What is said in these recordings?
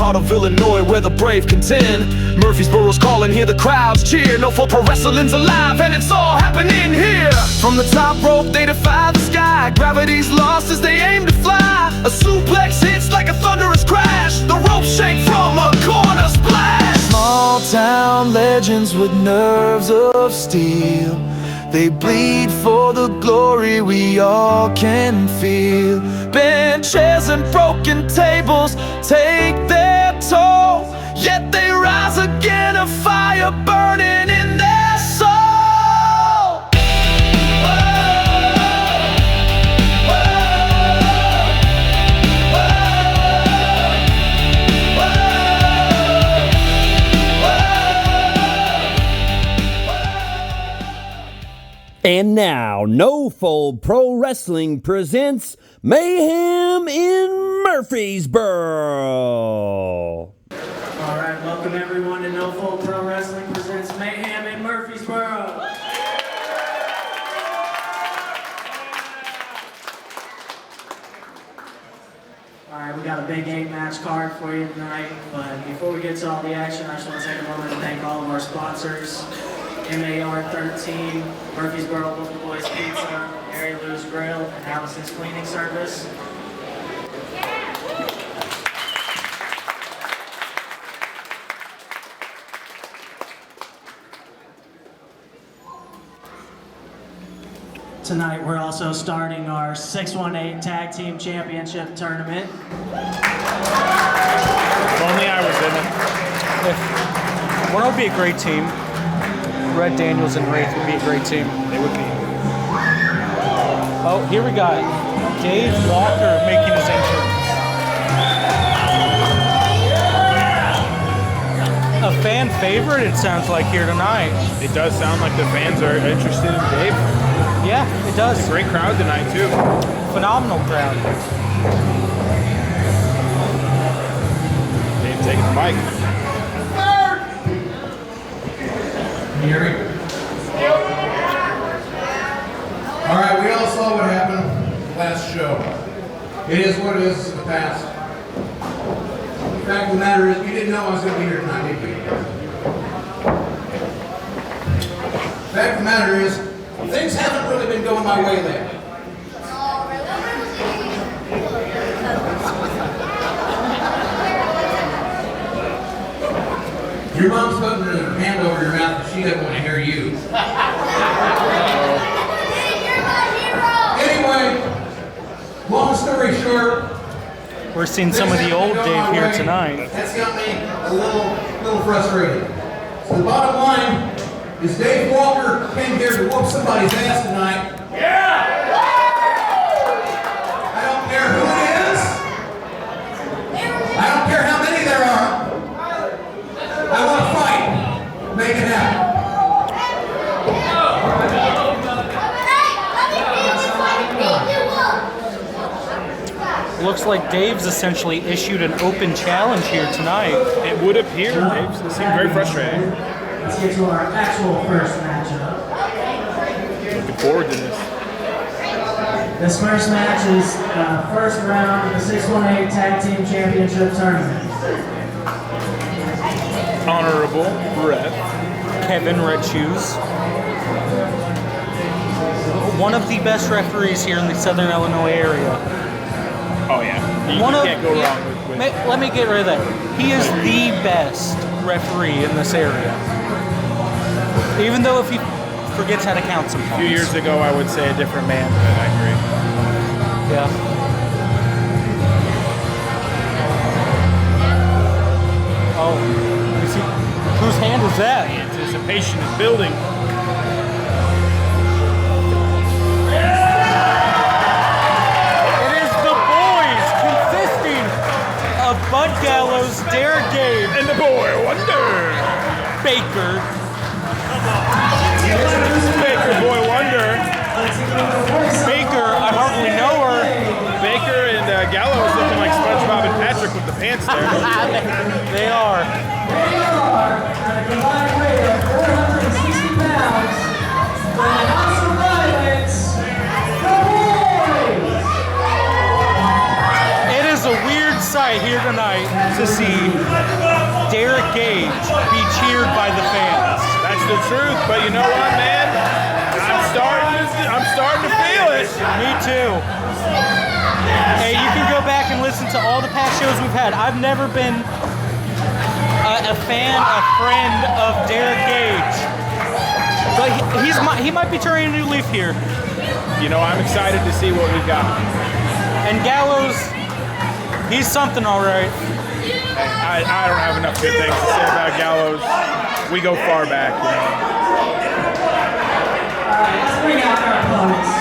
heart of Illinois where the brave contend. Murphysboro's calling, hear the crowds cheer. No full pro wrestling's alive and it's all happening here. From the top rope they defy the sky. Gravity's lost as they aim to fly. A suplex hits like a thunderous crash. The ropes shake from a corner splash. Small town legends with nerves of steel. They bleed for the glory we all can feel. Bent chairs and broken tables take their toll, yet they rise again, a fire burning in their soul. And now, No Fold Pro Wrestling presents Mayhem in Murphysboro. All right, welcome everyone to No Fold Pro Wrestling presents Mayhem in Murphysboro. All right, we got a big 8-match card for you tonight, but before we get to all the action, I just want to take a moment to thank all of our sponsors. MAR 13, Murphysboro Local Boys Pizza, Mary Lou's Grill, and Allison's Cleaning Service. Tonight we're also starting our 618 Tag Team Championship Tournament. If only I was in it. What would be a great team? Red Daniels and Wraith would be a great team. They would be. Oh, here we got Dave Walker making his entrance. A fan favorite, it sounds like, here tonight. It does sound like the fans are interested in Dave. Yeah, it does. It's a great crowd tonight, too. Phenomenal crowd. Dave taking the mic. Hear me? All right, we all saw what happened last show. It is what it is, it's the past. The fact of the matter is, you didn't know I was going to be here tonight, did you? The fact of the matter is, things haven't really been going my way lately. Your mom's putting her hand over your mouth, but she doesn't want to hear you. Anyway, long story short, We're seeing some of the old Dave here tonight. That's got me a little frustrated. So the bottom line is Dave Walker came here to whoop somebody's ass tonight. Yeah! I don't care who it is. I don't care how many there are. I want to fight. Make it happen. Looks like Dave's essentially issued an open challenge here tonight. It would appear. Dave seemed very frustrating. Let's get to our actual first matchup. Looking forward to this. This first match is first round of the 618 Tag Team Championship Tournament. Honorable ref. Kevin Red Shoes. One of the best referees here in the Southern Illinois area. Oh, yeah. You can't go wrong with Let me get rid of that. He is the best referee in this area. Even though if he forgets how to count sometimes. A few years ago, I would say a different man, but I agree. Yeah. Oh, you see, whose hand is that? The anticipation is building. It is the boys consisting of Bud Gallows, Dare Dave, And the boy wonder. Baker. Baker, boy wonder. Baker, I hardly know her. Baker and Gallows looking like SpongeBob and Patrick with the pants there. They are. They are at a combined weight of 460 pounds from the House of Violence, the boys! It is a weird sight I here tonight to see Derek Gage be cheered by the fans. That's the truth, but you know what, man? I'm starting to feel it. Me too. Hey, you can go back and listen to all the past shows we've had. I've never been a friend of Derek Gage. But he might be turning a new leaf here. You know, I'm excited to see what we got. And Gallows, he's something all right. I don't have enough good things to say about Gallows. We go far back, you know. Let's bring out our opponents.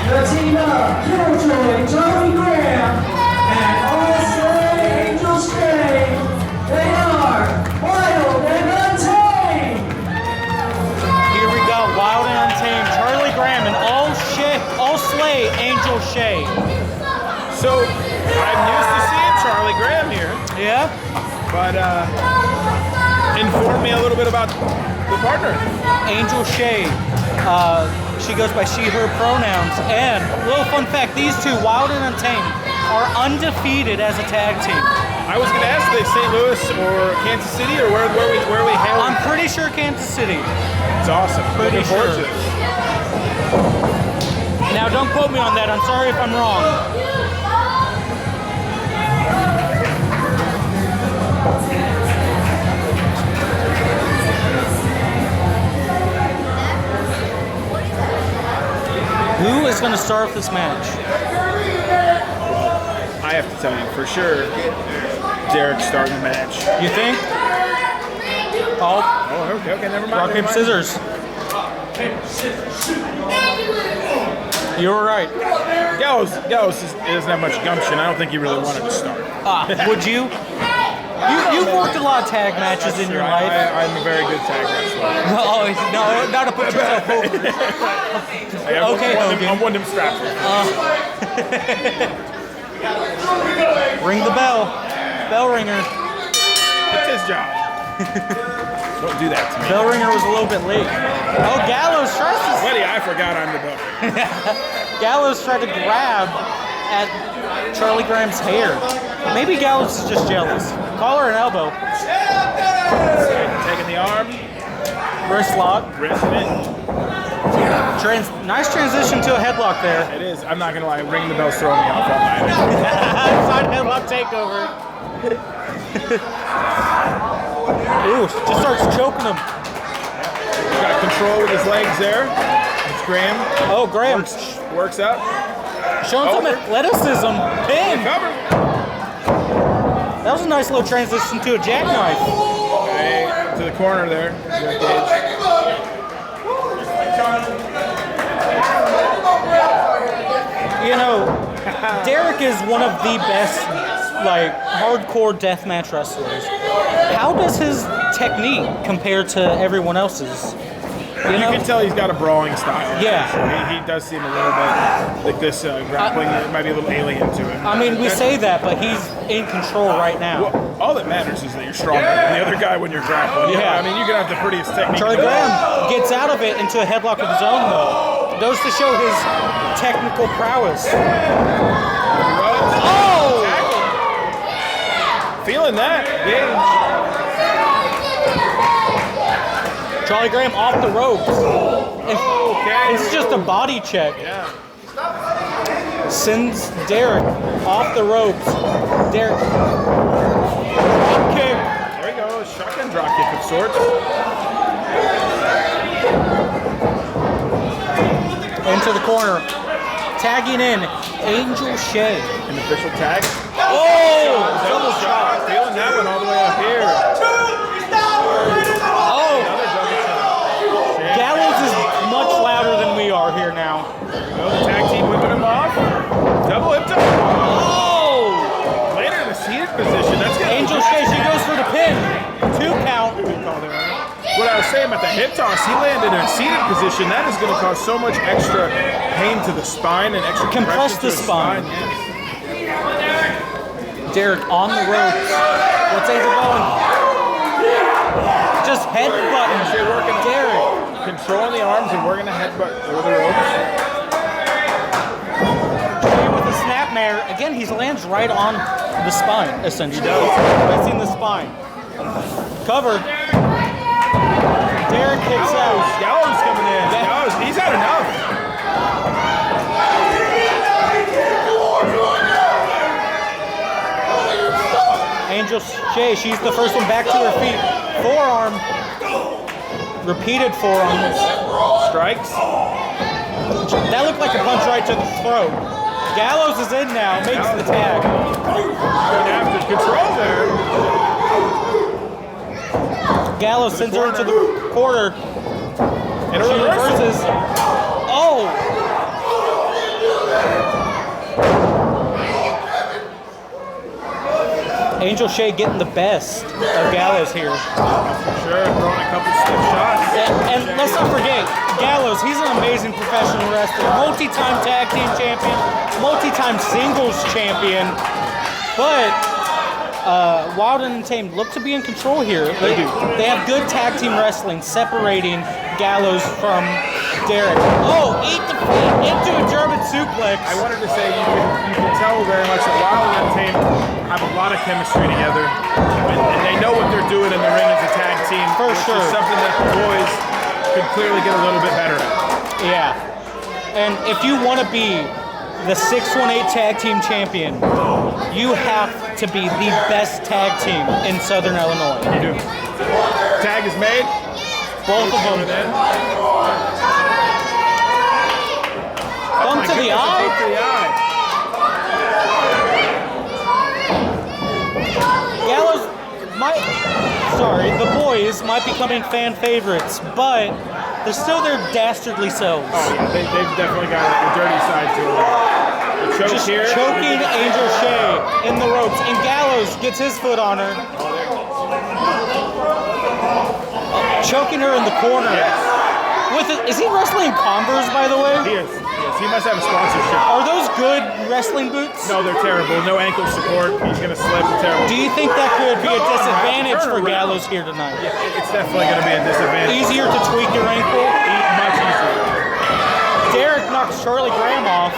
The team of Killjoy, Joey Graham, and also Angel Stray. They are Wild and Untamed. Here we go, Wild and Untamed, Charlie Graham, and all slay Angel Shea. So, I'm used to seeing Charlie Graham here, Yeah? but inform me a little bit about the partner. Angel Shea. She goes by she, her pronouns. And little fun fact, these two, Wild and Untamed, are undefeated as a tag team. I was going to ask, they St. Louis or Kansas City, or where we hail? I'm pretty sure Kansas City. It's awesome. Pretty Looking forward sure. to it. Now, don't quote me on that. I'm sorry if I'm wrong. Who is going to start this match? I have to tell you, for sure, Derek's starting the match. You think? Oh, Oh, okay, never mind. rock, paper, scissors. You were right. Gallows doesn't have much gumption. I don't think he really wanted to start. Would you? You've worked a lot of tag matches in your life. I'm a very good tag wrestler. Oh, no, not to put yourself over. Okay, Hogan. I'm one of them straps. Ring the bell. Bell ringer. It's his job. Don't do that to me. Bell ringer was a little bit late. Oh, Gallows tries to... Buddy, I forgot I'm the bell. Gallows tried to grab at Charlie Graham's hair. Maybe Gallows is just jealous. Collar and elbow. Taking the arm, Wrist lock. wristing it. Nice transition to a headlock there. It is. I'm not gonna lie. Ringing the bell's throwing me off all night. Side headlock takeover. Ooh, just starts choking him. Got control with his legs there. It's Graham. Oh, Graham Works up. showing some athleticism. Pin. Cover. That was a nice little transition to a jackknife. Okay, to the corner there. You know, Derek is one of the best, like, hardcore deathmatch wrestlers. How does his technique compare to everyone else's? You know? can tell he's got a brawling style. Yeah. He does seem a little bit like this grappling. It might be a little alien to him. I mean, we say that, but he's in control right now. Well, all that matters is that you're stronger than the other guy when you're grappling. Yeah. I mean, you can have the prettiest technique. Charlie in the world. Graham gets out of it into a headlock of his own, though. Goes to show his technical prowess. Oh! Tackle. Feeling that. Charlie Graham off the ropes. Okay. It's just a body check. Yeah. Sends Derek off the ropes. Derek. Drop kick. There you go. Shotgun drop kick of sorts. Into the corner. Tagging in Angel Shea. An official tag. Oh! Double shot. Feeling that one all the way up here. Oh! Another double shot. Gallows is much louder than we are here now. There we go. The tag team whipping him off. Double hip toe. Oh! Later in the seated position. That's gonna Angel Shea, she goes for the pin. 2 count. What I was saying about the hip toss, he landed in a seated position. That is going to cause so much extra pain to the spine and extra Compress compression the to spine. Yes. Derek on the ropes. What's Angel going? Just headbutting. They're working Derek. controlling the arms and working the headbutt over the ropes. Jay with the snapmare. Again, he lands right on the spine, essentially. He does. Placing the spine. Cover. Derek kicks out. Gallows coming in. Gallows, he's had enough. Angel Shea, she's the first one back to her feet. Forearm. Repeated forearms. Strikes. That looked like a punch right to the throat. Gallows is in now, makes the tag. After control there. Gallows sends her into the corner. And a She reversal. reverses. Oh! Angel Shea getting the best of Gallows here. Sure, throwing a couple stiff shots. And let's not forget, Gallows, he's an amazing professional wrestler. Multi-time tag team champion, multi-time singles champion. But Wild and Untamed look to be in control here. They do. They have good tag team wrestling separating Gallows from Derek. Oh, eat the feet into a German suplex. I wanted to say you can tell very much that Wild and Untamed have a lot of chemistry together, and they know what they're doing in the ring as a tag team. For which sure. is something that the boys could clearly get a little bit better at. Yeah. And if you want to be the 618 tag team champion, you have to be the best tag team in Southern Illinois. You do. Tag is made. Both of them. Thumb to the eye. Bump to the eye. Gallows the boys might be becoming fan favorites, but they're still their dastardly selves. Oh yeah, they've definitely got a dirty side to them. The choke Just here. choking Angel Shea in the ropes, and Gallows gets his foot on her. Choking her in the corner. Is he wrestling Converse, by the way? He is. Yes, he must have a sponsorship. Are those good wrestling boots? No, they're terrible. No ankle support. He's gonna slip. Terrible. Do you think that could be a disadvantage for Gallows here tonight? Yeah, it's definitely gonna be a disadvantage. Easier to tweak your ankle? Much easier. Derek knocks Charlie Graham off.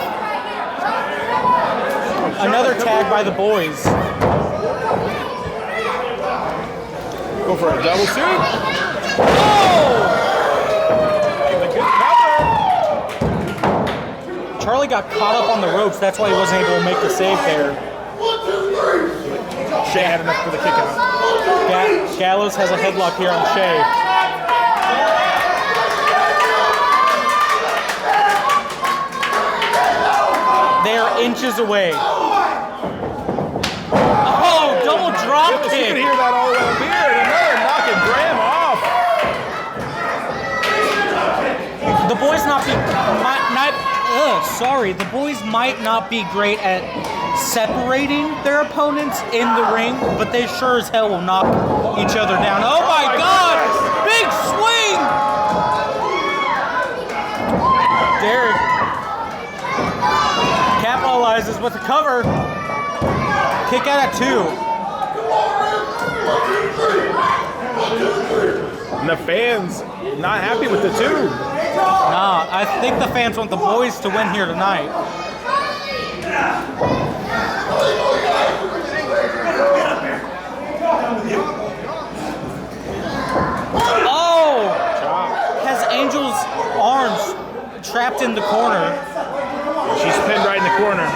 Another tag by the boys. Go for a double suit. Oh! The good cover. Charlie got caught up on the ropes. That's why he wasn't able to make the save there. Shea had enough for the kick out. Gallows has a headlock here on Shea. They are inches away. Oh, double drop You can kick. hear that all the way up here. And another knocking Graham off. The boys the boys might not be great at separating their opponents in the ring, but they sure as hell will knock each other down. Oh my God! Big swing! Derek capitalizes with a cover. Kick out at 2. And the fans not happy with the 2. Nah, I think the fans want the boys to win here tonight. Oh! Has Angel's arms trapped in the corner. She's pinned right in the corner.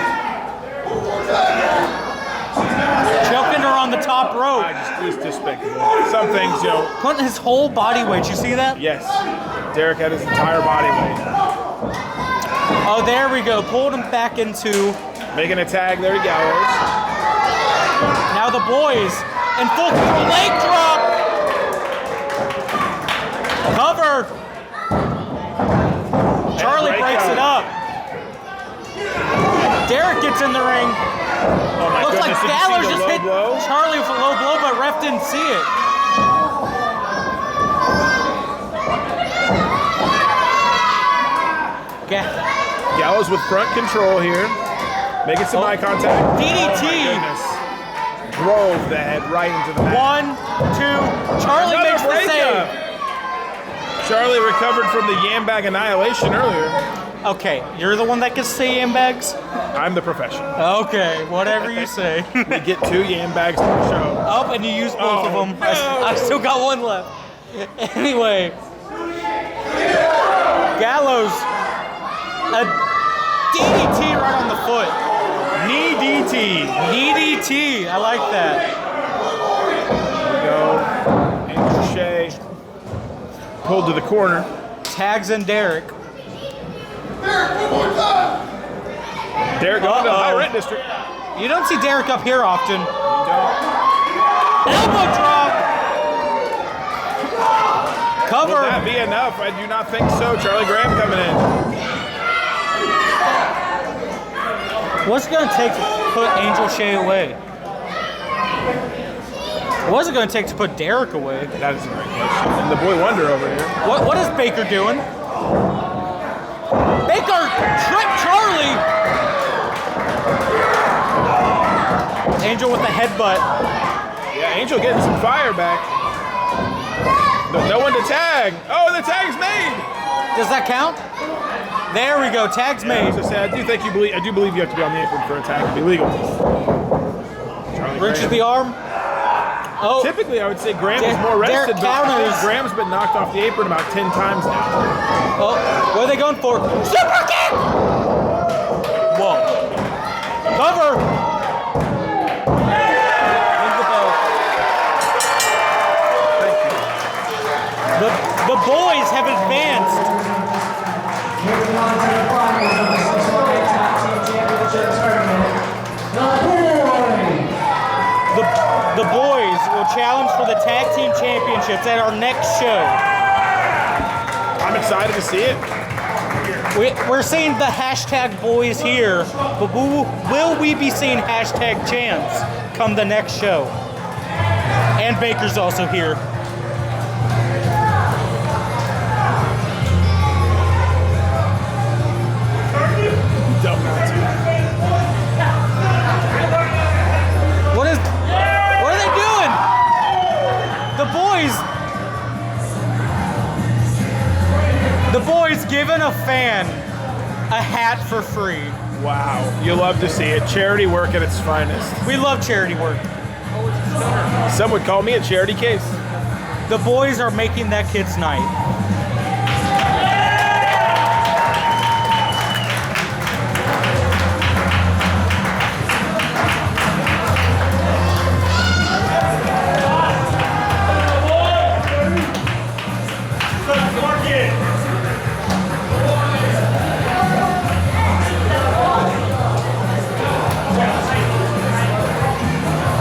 Choking her on the top rope. It's despicable. Some things, Putting his whole body weight. You see that? yes. Derek had his entire body weight. Oh, there we go. Pulled him back into. Making a tag there to Gallows. Now the boys in full control. Leg drop. Cover. Charlie breaks it up. Derek gets in the ring. Oh my Looks like goodness, did you see Gallows the just low hit blow? Charlie with a low blow, but ref didn't see it. Gallows with front control here. Making some eye contact. DDT. Oh my goodness. drove the head right into the mat. 1, 2, Charlie Another makes the breakup. save. Charlie recovered from the yam bag annihilation earlier. Okay, you're the one that gets to say yam bags? I'm the professional. Okay, whatever you say. We get 2 yam bags to the show. Oh, and you used both of them. No. I still got one left. Anyway. Gallows. A DDT right on the foot. Knee DT. Knee DT. I like that. There we go. Andrew Shea pulled to the corner. Tags in Derek. Derek going to the high rent district. You don't see Derek up here often. Elbow drop. Cover. Will that be enough? I do not think so. Charlie Graham coming in. What's it going to take to put Angel Shea away? What's it going to take to put Derek away? That is a great question. And the boy wonder over here. What is Baker doing? Baker tripped Charlie. Angel with the headbutt. Yeah, Angel getting some fire back. No one to tag. Oh, the tag's made. Does that count? There we go. Tag's made. I do believe you have to be on the apron for a tag to be legal. Wrenches the arm. Oh. Typically, I would say Graham is more rested, but Graham's been knocked off the apron about 10 times now. Oh, what are they going for? Super kick! Whoa. Cover! The boys have advanced. Moving on to the finals of the 6-1-8 Tag Team Championship Tournament. The boys will challenge for the Tag Team Championships at our next show. I'm excited to see it. We're seeing the hashtag boys here, but will we be seeing hashtag champs come the next show? And Baker's also here. What are they doing? The boys giving a fan a hat for free. Wow, you love to see it. Charity work at its finest. We love charity work. Some would call me a charity case. The boys are making that kid's night.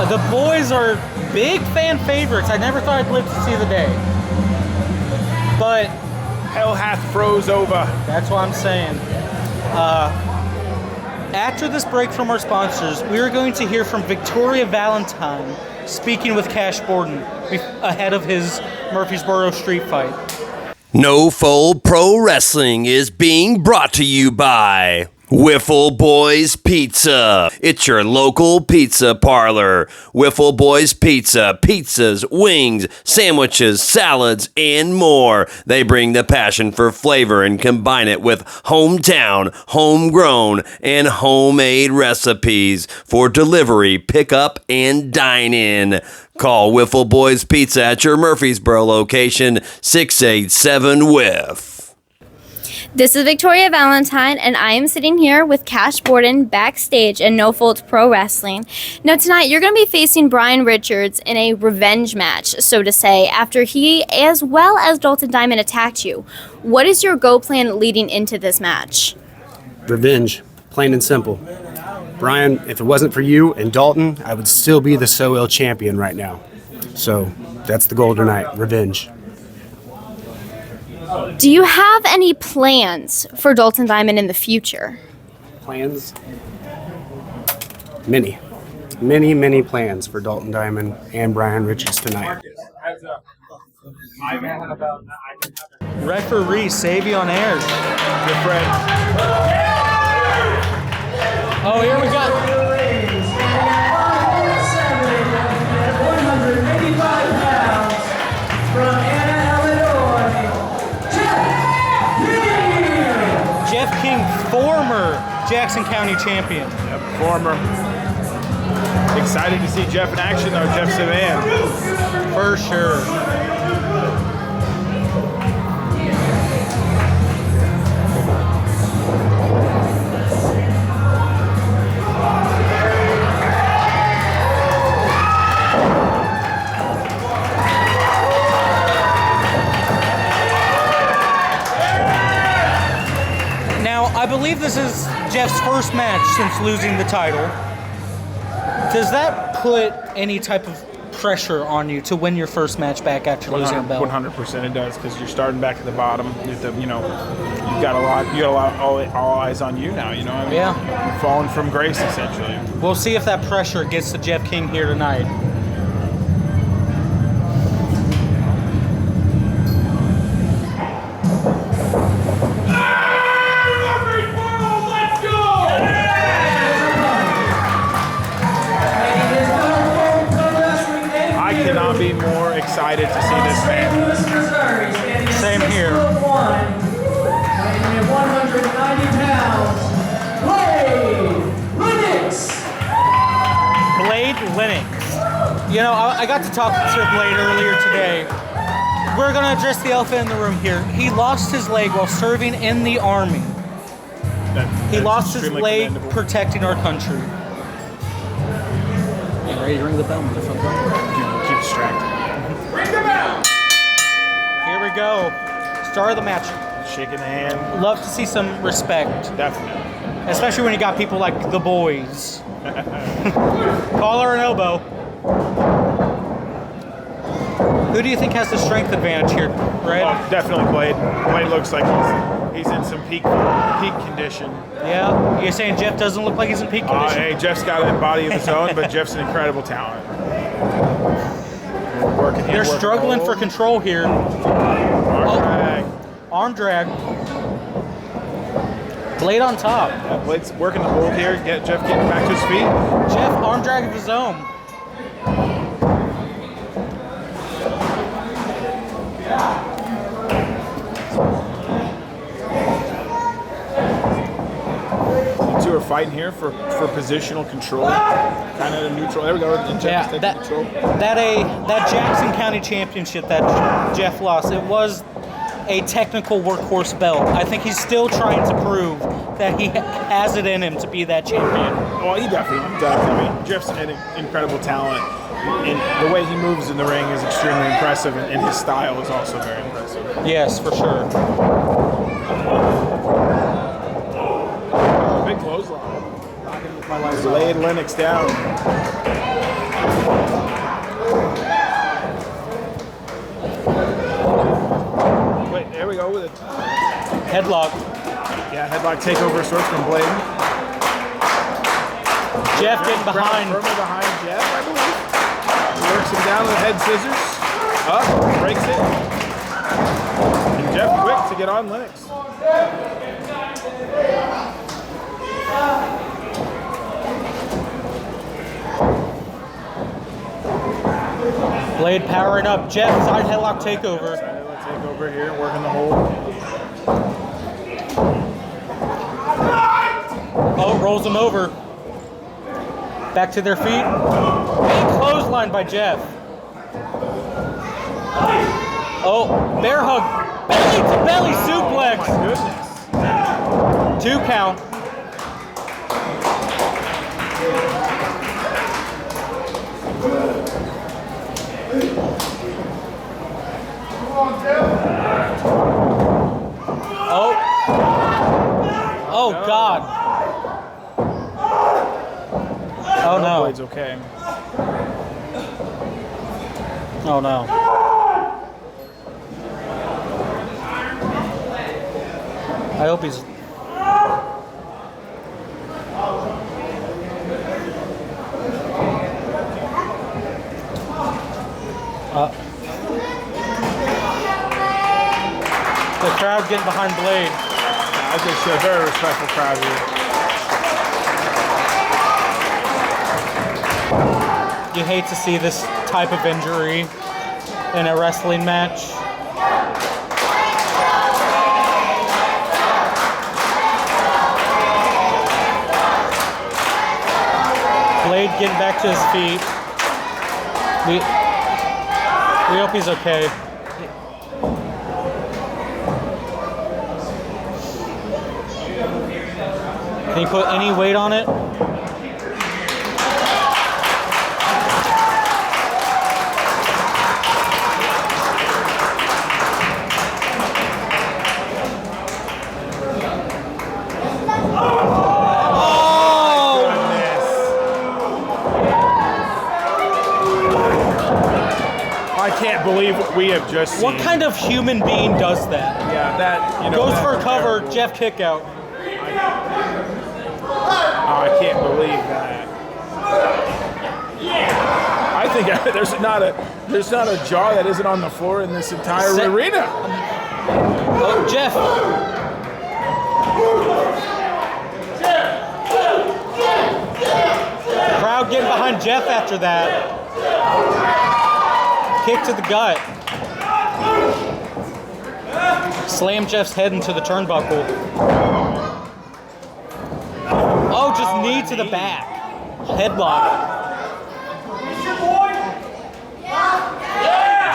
The boys are big fan favorites. I never thought I'd live to see the day. But hell hath froze over. That's what I'm saying. After this break from our sponsors, we are going to hear from Victoria Valentine speaking with Cash Borden ahead of his Murphysboro Street Fight. No Fold Pro Wrestling is being brought to you by Wiffle Boys Pizza. It's your local pizza parlor. Wiffle Boys Pizza. Pizzas, wings, sandwiches, salads, and more. They bring the passion for flavor and combine it with hometown, homegrown, and homemade recipes for delivery, pickup, and dine-in. Call Wiffle Boys Pizza at your Murphysboro location, 687-WIFF. This is Victoria Valentine, and I am sitting here with Cash Borden backstage at No Fold Pro Wrestling. Now tonight, you're going to be facing Brian Richards in a revenge match, so to say, after he, as well as Dalton Diamond, attacked you. What is your go plan leading into this match? Revenge, plain and simple. Brian, if it wasn't for you and Dalton, I would still be the So Ill champion right now. So that's the goal tonight, revenge. Do you have any plans for Dalton Diamond in the future? Plans? Many. Many plans for Dalton Diamond and Brian Richards tonight. Referee Savion Ayers. Good friend. Oh, here we go. Jackson County champion. Yep, former. Excited to see Jeff in action, though, Jeff Savan. For sure. Now, I believe this is Jeff's first match since losing the title. Does that put any type of pressure on you to win your first match back after losing a belt? 100% it does, because you're starting back at the bottom. You've got a lot all eyes on you now. You know, I mean, Yeah. You're falling from grace essentially. We'll see if that pressure gets to Jeff King here tonight. I cannot be more excited to see this man. Same here. 190 pounds, Blade Lennox. You know, I got to talk to Blade earlier today. We're going to address the elephant in the room here. He lost his leg while serving in the Army. He lost his leg protecting our country. You ready to ring the bell, motherfucker? Keep distracted. Here we go. Start of the match. Shaking the hand. Love to see some respect. Definitely. Especially when you got people like the boys. Collar and elbow. Who do you think has the strength advantage here, Red? Oh, definitely Blade. Blade looks like he's in some peak condition. Yeah? You're saying Jeff doesn't look like he's in peak condition? Hey, Jeff's got a body of his own, but Jeff's an incredible talent. They're struggling for control here. Arm drag. Arm drag. Blade on top. Yeah, Blade's working the hold here. Get Jeff getting back to his feet. Jeff, arm drag of his own. The two are fighting here for positional control. Kind of neutral. There we go. And Jeff is taking control. That Jackson County Championship that Jeff lost, it was a technical workhorse belt. I think he's still trying to prove that he has it in him to be that champion. Well, he definitely does. I mean, Jeff's an incredible talent, and the way he moves in the ring is extremely impressive, and his style is also very impressive. Yes, for sure. Big clothesline. Laying Lennox down. Wait, there we go with it. Headlock. Yeah, headlock takeover of sorts from Blade. Jeff getting behind. Firmly behind Jeff, I believe. He works him down with head scissors. Up, breaks it. And Jeff quick to get on Lennox. Blade powering up. Jeff, side headlock takeover. Side headlock takeover here, working the hold. Oh, rolls him over. Back to their feet. Big clothesline by Jeff. Oh, bear hug. Belly to belly suplex. Oh my goodness. 2 count. Oh. Oh, God. Oh, no. Blade's okay. Oh, no. I hope he's... The crowd getting behind Blade. I think she's a very respectful crowd here. You hate to see this type of injury in a wrestling match. Blade getting back to his feet. We hope he's okay. Can you put any weight on it? I can't believe what we have just seen. What kind of human being does that? Yeah, that, you know. Goes that for a right cover, there. Jeff kick out. Oh, I can't believe that. I think there's not a jaw that isn't on the floor in this entire arena. Oh, Jeff. Crowd getting behind Jeff after that. Kick to the gut. Slam Jeff's head into the turnbuckle. Oh, just knee to the back. Headlock.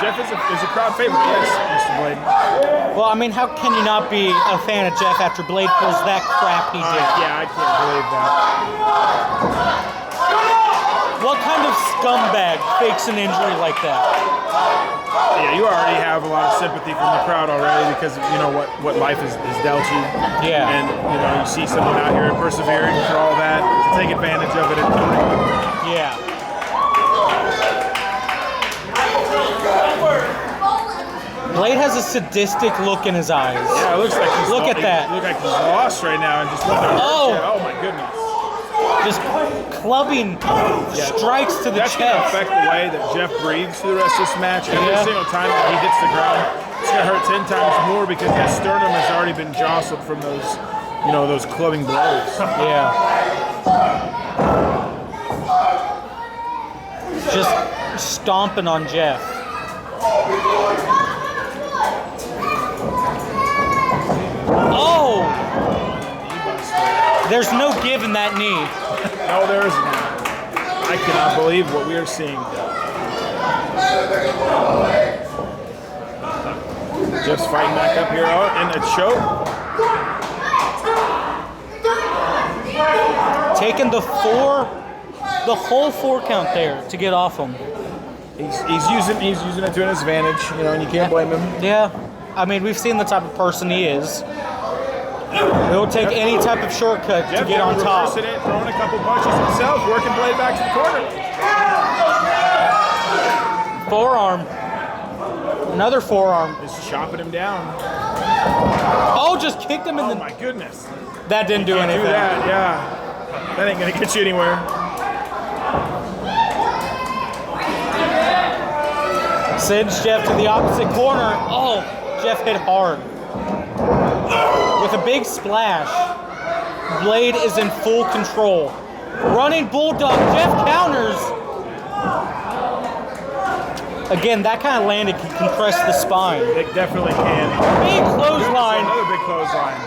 Jeff is a crowd favorite, yes, Mr. Blade. Well, I mean, how can you not be a fan of Jeff after Blade pulls that crap he did? Yeah, I can't believe that. What kind of scumbag fakes an injury like that? Yeah, you already have a lot of sympathy from the crowd already because you know what life has dealt you. Yeah. And you know, you see someone out here persevering for all that, to take advantage of it and do it. Yeah. Blade has a sadistic look in his eyes. Yeah, it looks like he's Look at that. Look like he's lost right now and just oh my goodness. Just clubbing strikes to the That's going to chest. affect the way that Jeff breathes through the rest of this match. Every single time that he hits the ground, it's going to hurt 10 times more because that sternum has already been jostled from those, you know, those clubbing blows. Yeah. Just stomping on Jeff. Oh! There's no give in that knee. No, there isn't. I cannot believe what we are seeing. Jeff's fighting back up here in a choke. Taking the whole 4 count there to get off him. He's using it to his advantage, you know, and you can't blame him. Yeah. I mean, we've seen the type of person he is. He'll take any type of shortcut to get on top. It, throwing a couple punches himself, working Blade back to the corner. Forearm. Another forearm. Just chopping him down. Oh, just kicked him in the... Oh my goodness. That didn't do anything. Do that, yeah. That ain't gonna get you anywhere. Sends Jeff to the opposite corner. Oh, Jeff hit hard. With a big splash. Blade is in full control. Running Bulldog. Jeff counters. Again, that kind of landing can compress the spine. It definitely can. Big clothesline. Another big clothesline.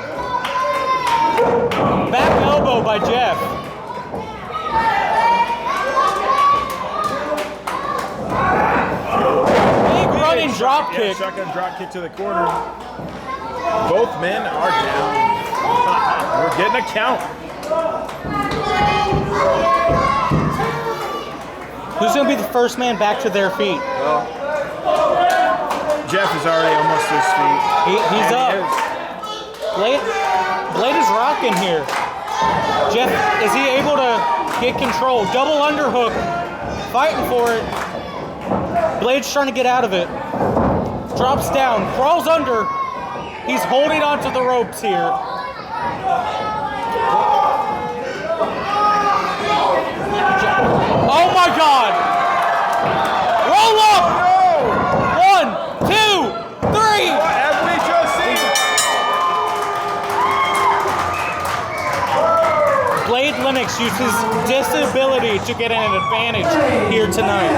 Back elbow by Jeff. Big running drop kick. Shotgun drop kick to the corner. Both men are down. We're getting a count. Who's going to be the first man back to their feet? Well, Jeff is already almost to his feet. He's And up. he is. Blade is rocking here. Jeff, is he able to get control? Double underhook. Fighting for it. Blade's trying to get out of it. Drops down. Crawls under. He's holding onto the ropes here. Oh my God! Roll up! 1, 2, 3! What have we just seen? Blade Lennox uses disability to get an advantage here tonight.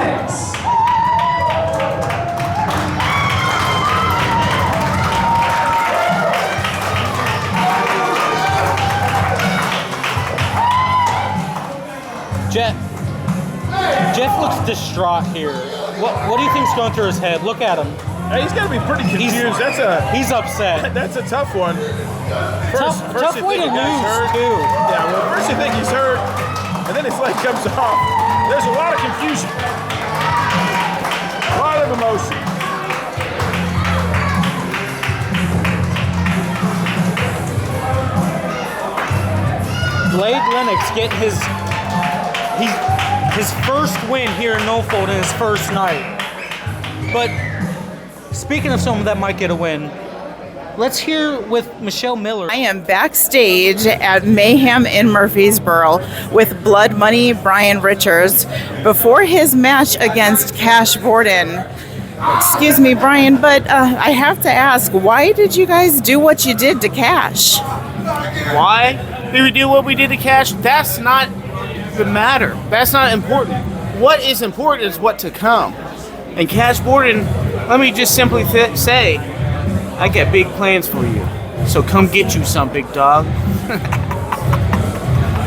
distraught here. What do you think's going through his head? Look at him. Hey, he's got to be pretty confused. He's upset. That's a tough one. Tough way to lose, too. Yeah, well, first you think he's hurt, and then his leg comes off. There's a lot of confusion. A lot of emotion. Blade Lennox getting his first win here in Norfolk in his first night. But speaking of someone that might get a win, let's hear with Michelle Miller. I am backstage at Mayhem in Murphysboro with Blood Money Brian Richards before his match against Cash Borden. Excuse me, Brian, but I have to ask, why did you guys do what you did to Cash? Why did we do what we did to Cash? That's not the matter. That's not important. What is important is what to come. And Cash Borden, let me just simply say, I got big plans for you. So come get you some, big dog.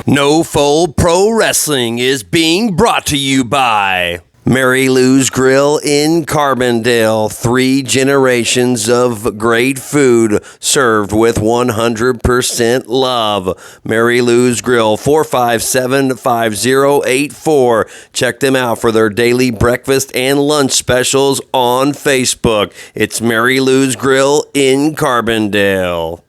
No Fold Pro Wrestling is being brought to you by Mary Lou's Grill in Carbondale. 3 generations of great food served with 100% love. Mary Lou's Grill, 457-5084. Check them out for their daily breakfast and lunch specials on Facebook. It's Mary Lou's Grill in Carbondale.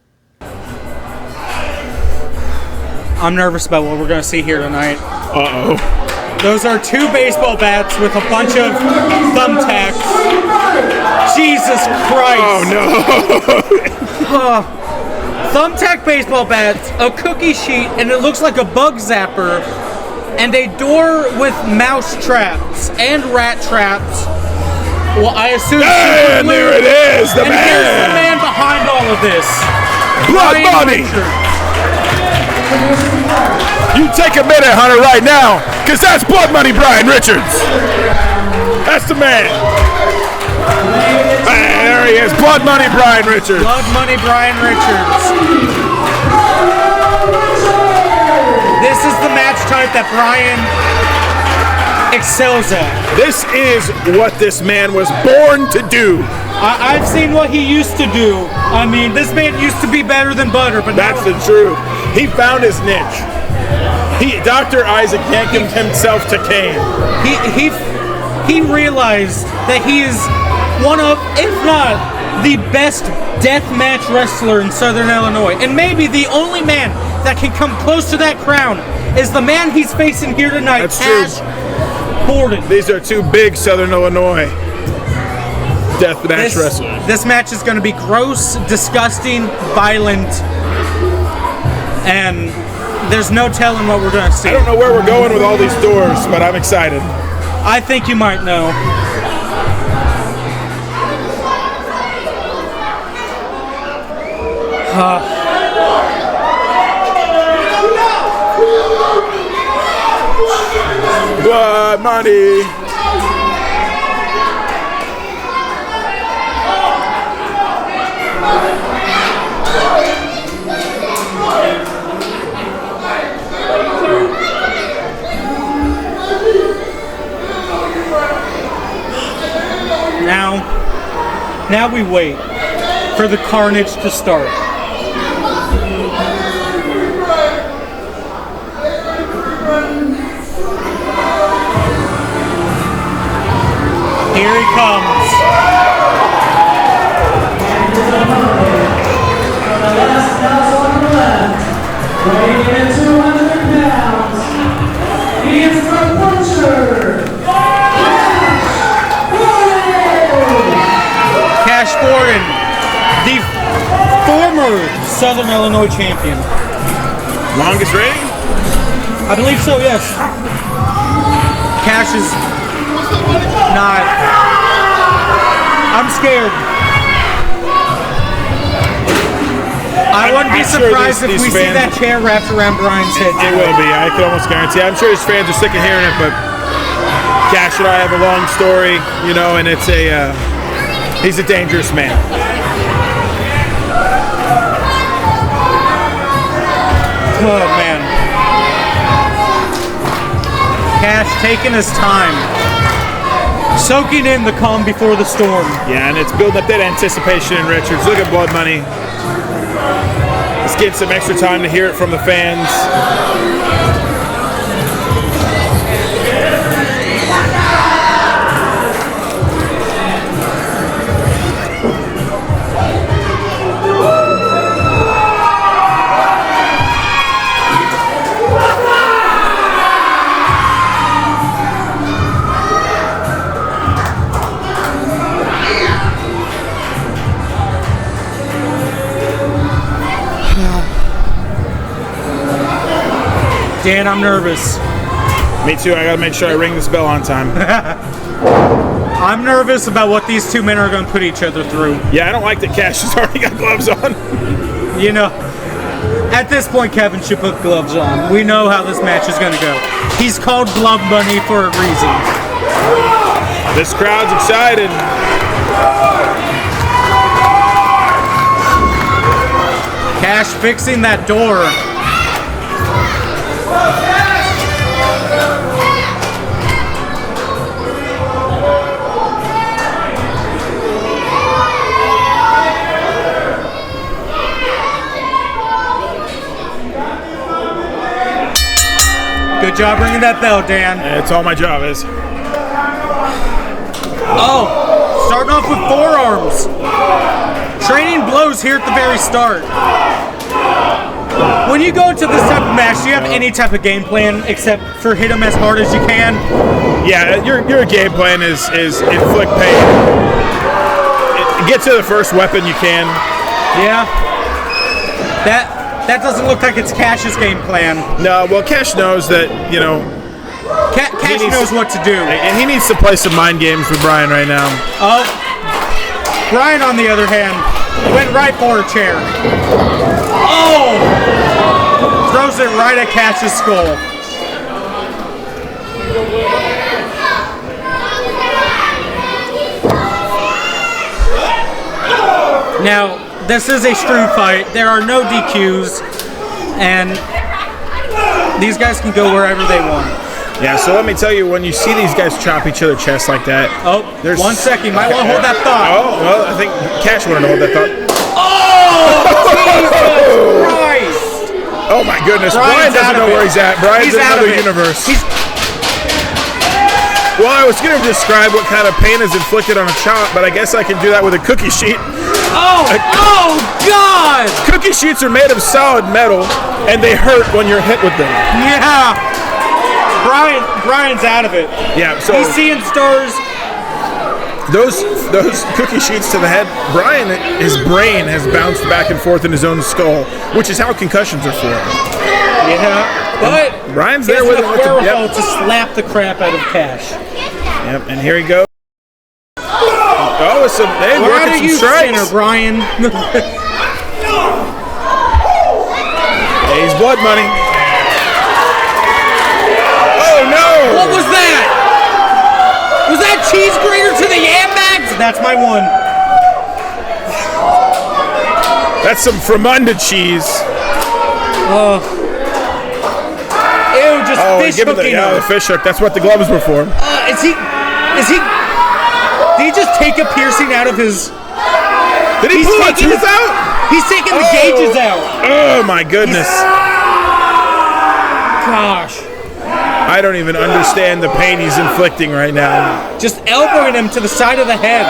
I'm nervous about what we're going to see here tonight. Uh-oh. Those are 2 baseball bats with a bunch of thumbtacks. Jesus Christ. Oh, no. Thumbtack baseball bats, a cookie sheet, and it looks like a bug zapper, and a door with mouse traps and rat traps. Well, I assume. And there it is, the and man. Here's the man behind all of this. Blood Money. You take a minute, Hunter, right now, because that's Blood Money Brian Richards. That's the man. Hey, there he is, Blood Money Brian Richards. Blood Money Brian Richards. This is the match type that Brian excels at. This is what this man was born to do. I've seen what he used to do. I mean, this man used to be better than butter, but that's the truth. He found his niche. Dr. Isaac Yankem himself to Kane. He realized that he is one of, if not the best deathmatch wrestler in Southern Illinois, and maybe the only man that can come close to that crown is the man he's facing here tonight, That's Cash Borden. These are 2 big Southern Illinois deathmatch wrestlers. This match is going to be gross, disgusting, violent, and there's no telling what we're going to see. I don't know where we're going with all these doors, but I'm excited. I think you might know. Blood Money. Now we wait for the carnage to start. Here he comes. Weighing in at 200 pounds, he is the puncher. Cash Borden, the former Southern Illinois champion. Longest reign? I believe so, yes. Cash is not. I'm scared. I wouldn't be surprised if we see that chair wrapped around Brian's head. It will be. I can almost guarantee. I'm sure his fans are sick of hearing it, but Cash and I have a long story, and it's he's a dangerous man. Oh, man. Cash taking his time. Soaking in the calm before the storm. Yeah, and it's building up that anticipation in Richards. Look at Blood Money. Let's get some extra time to hear it from the fans. Dan, I'm nervous. Me too. I gotta make sure I ring this bell on time. I'm nervous about what these two men are going to put each other through. Yeah, I don't like that Cash has already got gloves on. You know, at this point, Kevin should put gloves on. We know how this match is going to go. He's called Blood Money for a reason. This crowd's excited. Cash fixing that door. Good job ringing that bell, Dan. That's all my job is. Oh, starting off with forearms. Training blows here at the very start. When you go into this type of match, do you have any type of game plan except for hit them as hard as you can? Yeah, your game plan is inflict pain. Get to the first weapon you can. Yeah. That doesn't look like it's Cash's game plan. No, well, Cash knows that, you know. Cash knows what to do. And he needs to play some mind games with Brian right now. Oh. Brian, on the other hand, went right for a chair. Oh! Throws it right at Cash's skull. Now, this is a street fight. There are no DQs, and these guys can go wherever they want. Yeah, so let me tell you, when you see these guys chop each other chests like that. Oh, there's 1 second. You might want to hold that thought. Oh, well, I think Cash wanted to hold that thought. Oh, Jesus Christ! Oh, my goodness. Brian doesn't know where he's at. Brian's in another universe. Well, I was going to describe what kind of pain is inflicted on a chop, but I guess I can do that with a cookie sheet. Oh, oh, God! Cookie sheets are made of solid metal, and they hurt when you're hit with them. Yeah. Brian's out of it. Yeah, so he's seeing stars. Those cookie sheets to the head, Brian, his brain has bounced back and forth in his own skull, which is how concussions are formed. Yeah, but Brian's there with him. Yep. To slap the crap out of Cash. Yep, and here he goes. Oh, it's some, they're working some strikes. Center, Brian. He's Blood Money. Oh no! What was that? Was that cheese grater to the yam bags? That's my one. That's some Fremunda cheese. Ew, just fish hooking. The fish hook. That's what the gloves were for. Did he just take a piercing out of his... Did he pull a tooth out? He's taking the gauges out. Oh my goodness. Gosh. I don't even understand the pain he's inflicting right now. Just elbowing him to the side of the head.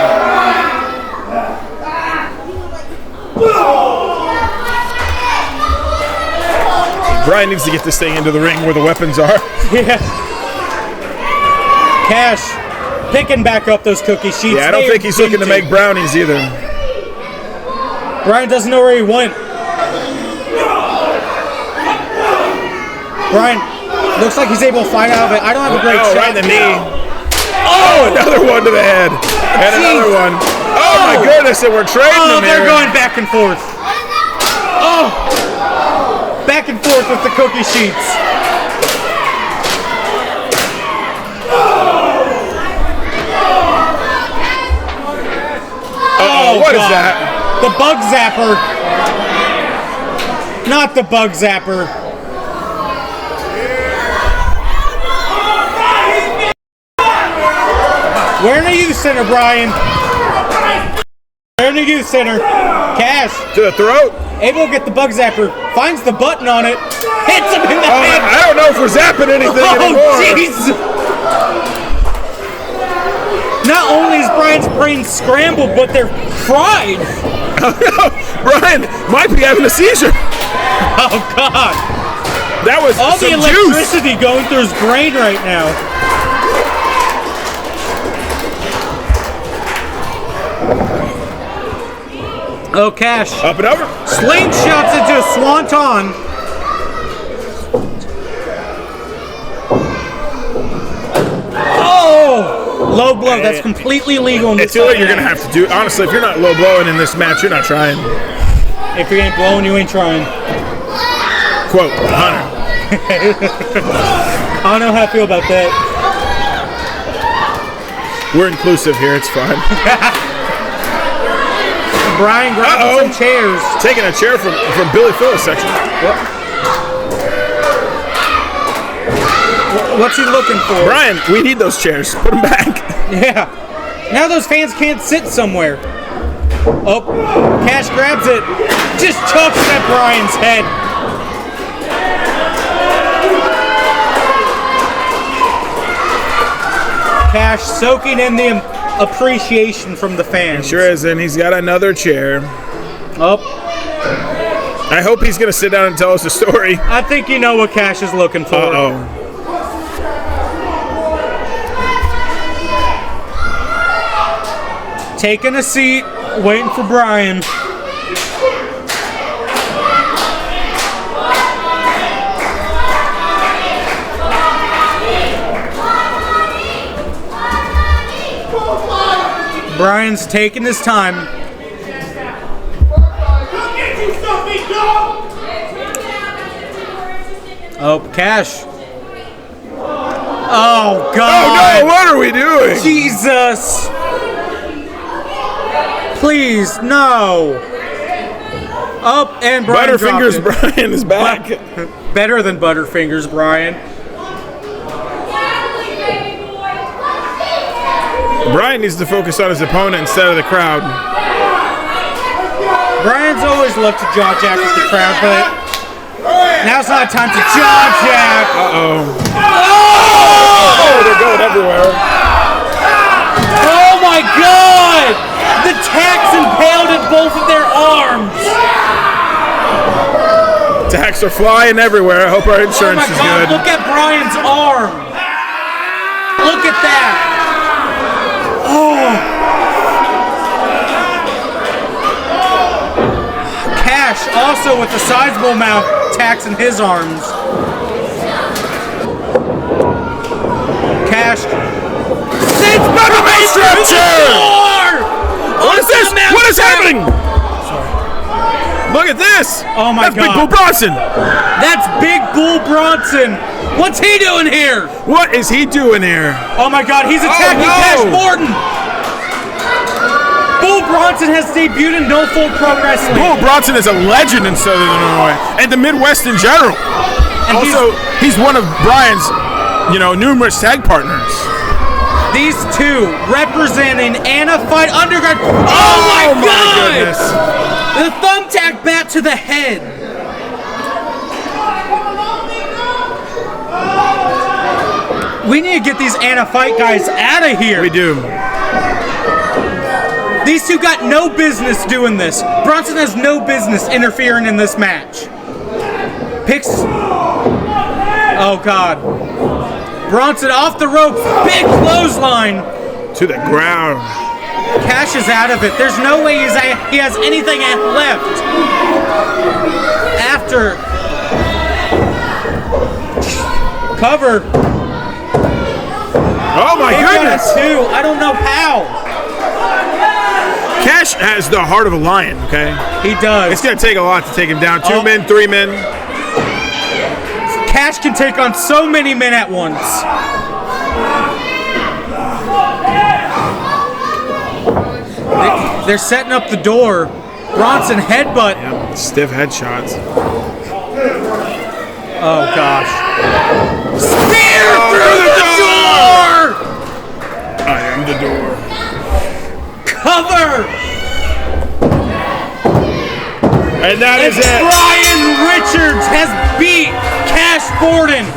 Brian needs to get this thing into the ring where the weapons are. Yeah. Cash picking back up those cookie sheets. Yeah, I don't think he's looking to make brownies either. Brian doesn't know where he went. Brian looks like he's able to fight out of it. I don't have a great shot. Right in the knee. Oh, another one to the head. And another one. Oh, my goodness, and we're trading them here. They're going back and forth. Oh, back and forth with the cookie sheets. What is that? The bug zapper. Not the bug zapper. Wearing a youth center, Brian. Wearing a youth center. Cash. To the throat. Able to get the bug zapper. Finds the button on it. Hits him in the head. I don't know if we're zapping anything anymore. Oh, jeez. Not only is Brian's brain scrambled, but they're fried. Oh, no. Brian might be having a seizure. Oh, God. That was all some the electricity going through his brain right now. Oh, Cash. Up and over. Slingshots into a swanton. Oh! Low blow. That's completely legal in this. It's what you're going to have to do. Honestly, if you're not low blowing in this match, you're not trying. If you ain't blowing, you ain't trying. Quote, Hunter. I don't know how I feel about that. We're inclusive here. It's fine. Brian grabbing some chairs. Taking a chair from Billy Phillips' section. What's he looking for? Brian, we need those chairs. Put them back. Yeah. Now those fans can't sit somewhere. Oh, Cash grabs it. Just chucks at Brian's head. Cash soaking in the appreciation from the fans. He sure is, and he's got another chair. Oh. I hope he's going to sit down and tell us a story. I think you know what Cash is looking for. Uh-oh. Taking a seat, waiting for Brian. Brian's taking his time. Oh, Cash. Oh, God. Oh, no, what are we doing? Jesus. Please, no. Oh, and Brian Butterfingers Brian is back. Better than Butterfingers Brian. Brian needs to focus on his opponent instead of the crowd. Brian's always loved to jaw jack with the crowd, but now's not time to jaw jack. Uh-oh. Oh, they're going everywhere. Oh my God! The tacks impaled in both of their arms. Tacks are flying everywhere. I hope our insurance is good. Look at Brian's arm. Look at that. Oh. Cash also with a sizable amount of tacks in his arms. Cash. Sits What is this? What is happening? Look at this. Oh my God. That's Big Bull Bronson. That's Big Bull Bronson. What's he doing here? What is he doing here? Oh my God, he's attacking Cash Borden. Bull Bronson has debuted in No Fold Pro Wrestling. Bull Bronson is a legend in Southern Illinois and the Midwest in general. And also, he's one of Brian's, numerous tag partners. These two representing Anna Fight Underground. Oh my God! Goodness. The thumbtack bat to the head. We need to get these Anna Fight guys out of here. We do. These two got no business doing this. Bronson has no business interfering in this match. Picks. Oh God. Bronson off the ropes. Big clothesline. To the ground. Cash is out of it. There's no way he has anything left. After. Cover. Oh my goodness. Two. I don't know how. Cash has the heart of a lion, okay? He does. It's going to take a lot to take him down. 2 men, 3 men. Cash can take on so many men at once. They're setting up the door. Bronson headbutt. Yep, stiff headshots. Oh gosh. Spear through the door! Oh, yeah. the door. Cover! And that is it. Brian Richards has beat Cash Borden.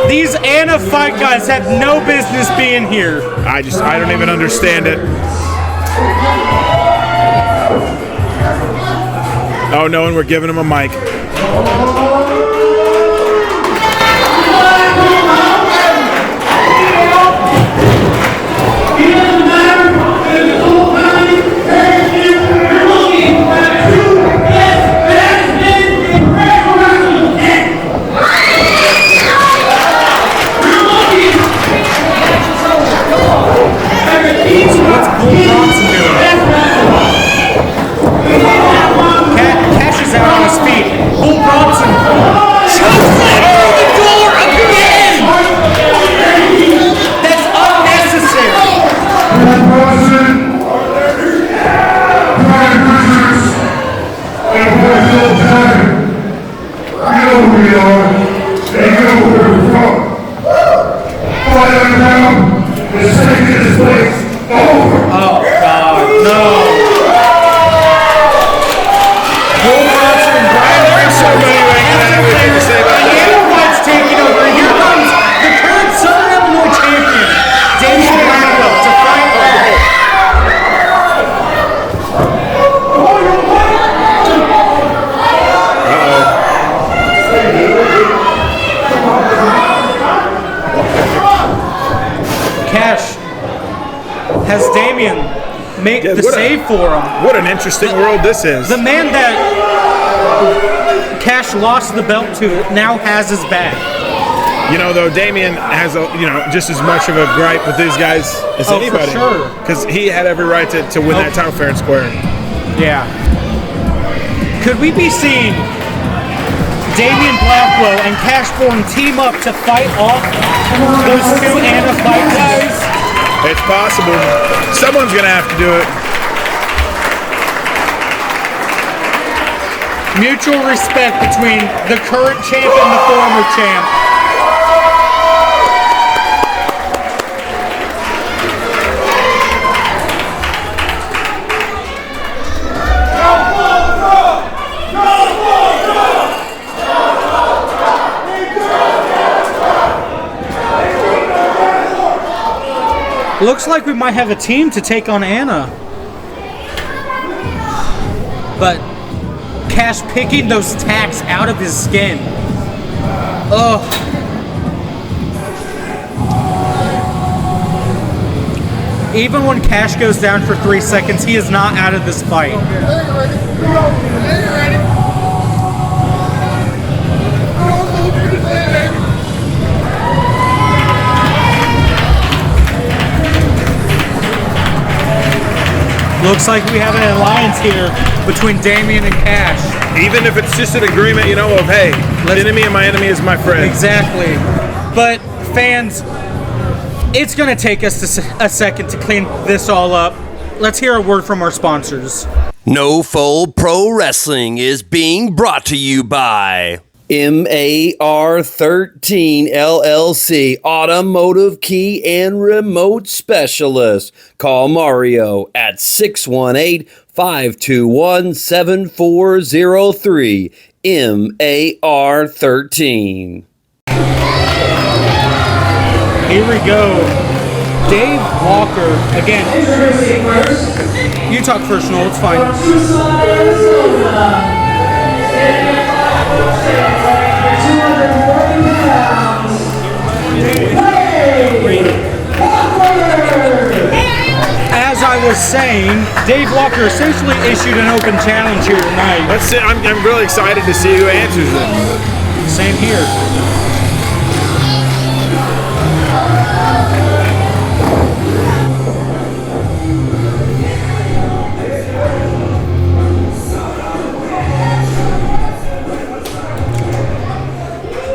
These Anna fight guys have no business being here. I don't even understand it. Oh no, and we're giving him a mic. Cash is out on his feet. Bull Bronson chokeslam through the door again! That's unnecessary. Oh God, no. Bull Bronson and Brian Richards. The Anna fight's taking over. Here comes the current Southern Illinois champion, Damian Blackwell, to fight Cash has Damian make the save for him. What an interesting world this is. The man that Cash lost the belt to now has his back. You know, though, Damian has just as much of a gripe with these guys as anybody. For sure. Because he had every right to win that title fair and square. Yeah. Could we be seeing Damian Blackwell and Cash Borden team up to fight off those two Anna fight guys? It's possible. Someone's going to have to do it. Mutual respect between the current champ and the former champ. Looks like we might have a team to take on Anna. But Cash picking those tacks out of his skin. Ugh. Even when Cash goes down for 3 seconds, he is not out of this fight. Looks like we have an alliance here between Damian and Cash. Even if it's just an agreement, of, hey, the enemy of my enemy is my friend. Exactly. But fans, it's going to take us a second to clean this all up. Let's hear a word from our sponsors. No Fold Pro Wrestling is being brought to you by MAR13 LLC, Automotive Key and Remote Specialist. Call Mario at 618-521-7403. MAR13. Here we go. Dave Walker, again. You talk first, Noel, it's fine. As I was saying, Dave Walker essentially issued an open challenge here tonight. Let's see. I'm really excited to see who answers it. Same here.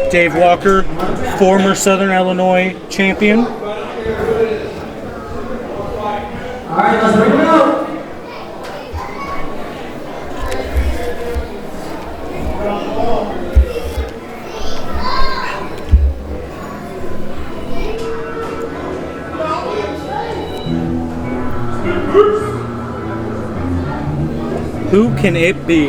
Dave Walker, former Southern Illinois champion. All right, let's bring it out. Who can it be?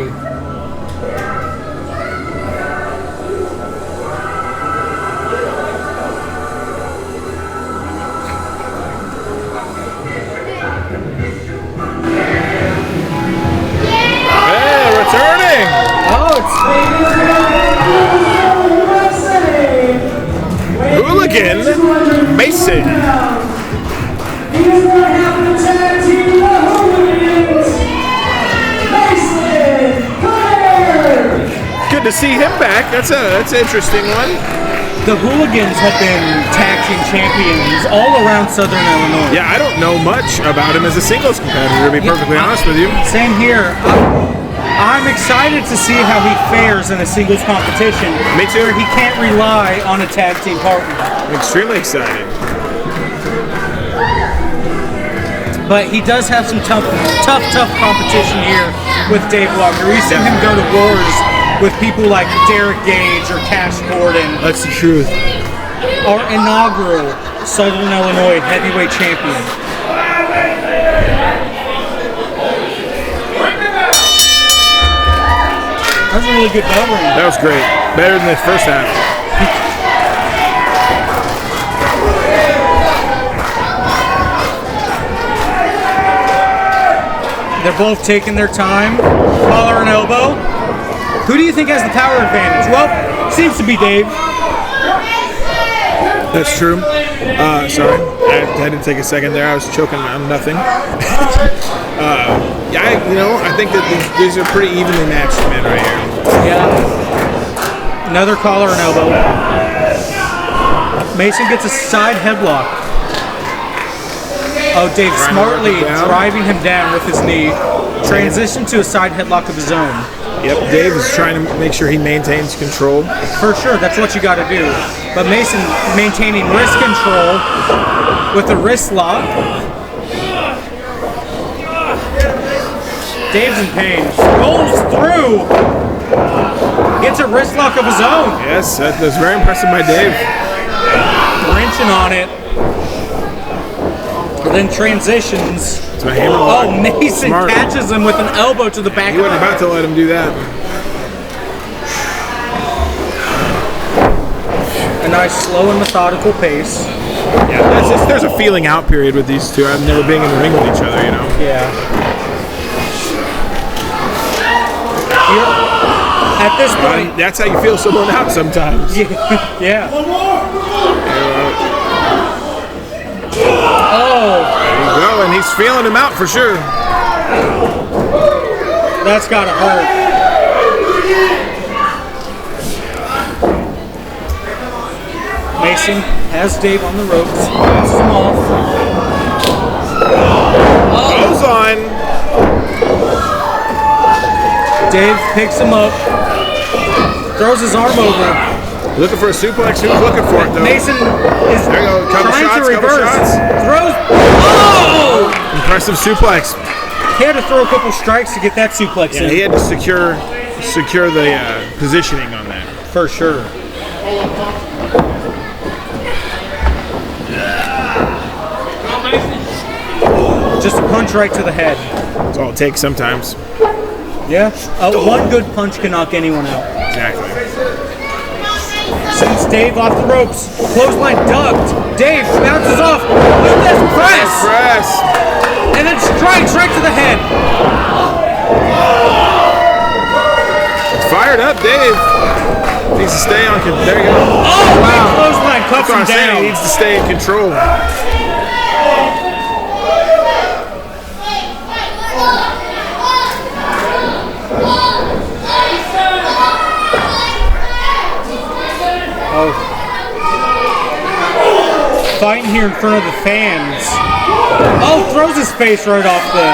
Hey, returning! Oh, it's Hooligan Mason. Good to see him back. That's an interesting one. the Hooligans have been tag team champions all around Southern Illinois. Yeah, I don't know much about him as a singles competitor, to be perfectly honest with you. Same here. I'm excited to see how he fares in a singles competition. Me too. Where he can't rely on a tag team partner. Extremely excited. But he does have some tough competition here with Dave Walker. We've seen him go to wars with people like Derek Gage or Cash Borden. That's the truth. Our inaugural Southern Illinois heavyweight champion. That was a really good bell ring. That was great. Better than the first half. They're both taking their time. Collar and elbow. Who do you think has the power advantage? Well, seems to be Dave. That's true. Sorry, I had to take a second there. I was choking on nothing. I think that these are pretty evenly matched men right here. Yeah. Another collar and elbow. Mason gets a side headlock. Oh, Dave smartly driving him down with his knee. Transition to a side headlock of his own. Yep, Dave is trying to make sure he maintains control. For sure, that's what you got to do. But Mason maintaining wrist control with a wrist lock. Dave's in pain. Rolls through. Gets a wrist lock of his own. Yes, that was very impressive by Dave. Wrenching on it. Then transitions. To a hammer lock. Oh, Mason Smart. catches him with an elbow to the back He of the wasn't about to let him do that. A nice slow and methodical pace. Yeah, there's a feeling out period with these two. I've never been in the ring with each other, you know. Yeah. At this point, that's how you feel someone out sometimes. Yeah. Oh. There you go, and he's feeling him out for sure. That's gotta hurt. Mason has Dave on the ropes. Passes him off. Goes on. Dave picks him up. Throws his arm over. Looking for a suplex. Who's looking for it, though? Mason is there you go. trying to reverse. Throws. Oh! Impressive suplex. He had to throw a couple strikes to get that suplex in. Yeah, he had to secure the positioning on that. For sure. Just a punch right to the head. That's all it takes sometimes. Yeah. One good punch can knock anyone out. Exactly. Sends Dave off the ropes. Clothesline ducked. Dave bounces off. Look at this press. And then strikes right to the head. Fired up, Dave. Needs to stay on. There you go. Oh, wow. Clothesline cuts him down. He needs to stay in control. Fighting here in front of the fans. Oh, throws his face right off the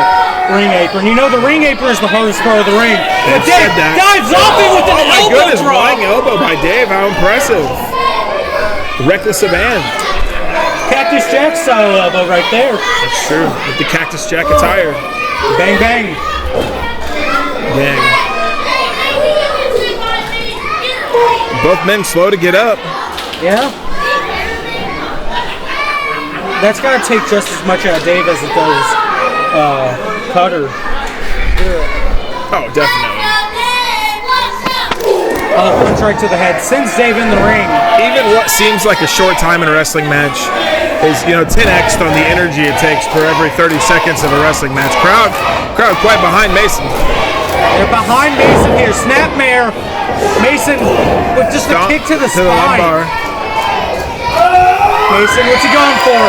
ring apron. You know the ring apron is the hardest part of the ring. But Dave dives off it with an elbow drop. Flying elbow by Dave. How impressive. Reckless abandon. Cactus Jack style elbow right there. That's true. With the Cactus Jack attire. Bang, bang. Dang. Both men slow to get up. Yeah. That's got to take just as much out of Dave as it does Cutter. Oh, definitely. Punch right to the head. Sends Dave in the ring. Even what seems like a short time in a wrestling match is, 10x on the energy it takes for every 30 seconds of a wrestling match. Crowd quite behind Mason. They're behind Mason here. Snapmare. Mason with just a kick to the spine. Lumbar. Mason, what's he going for?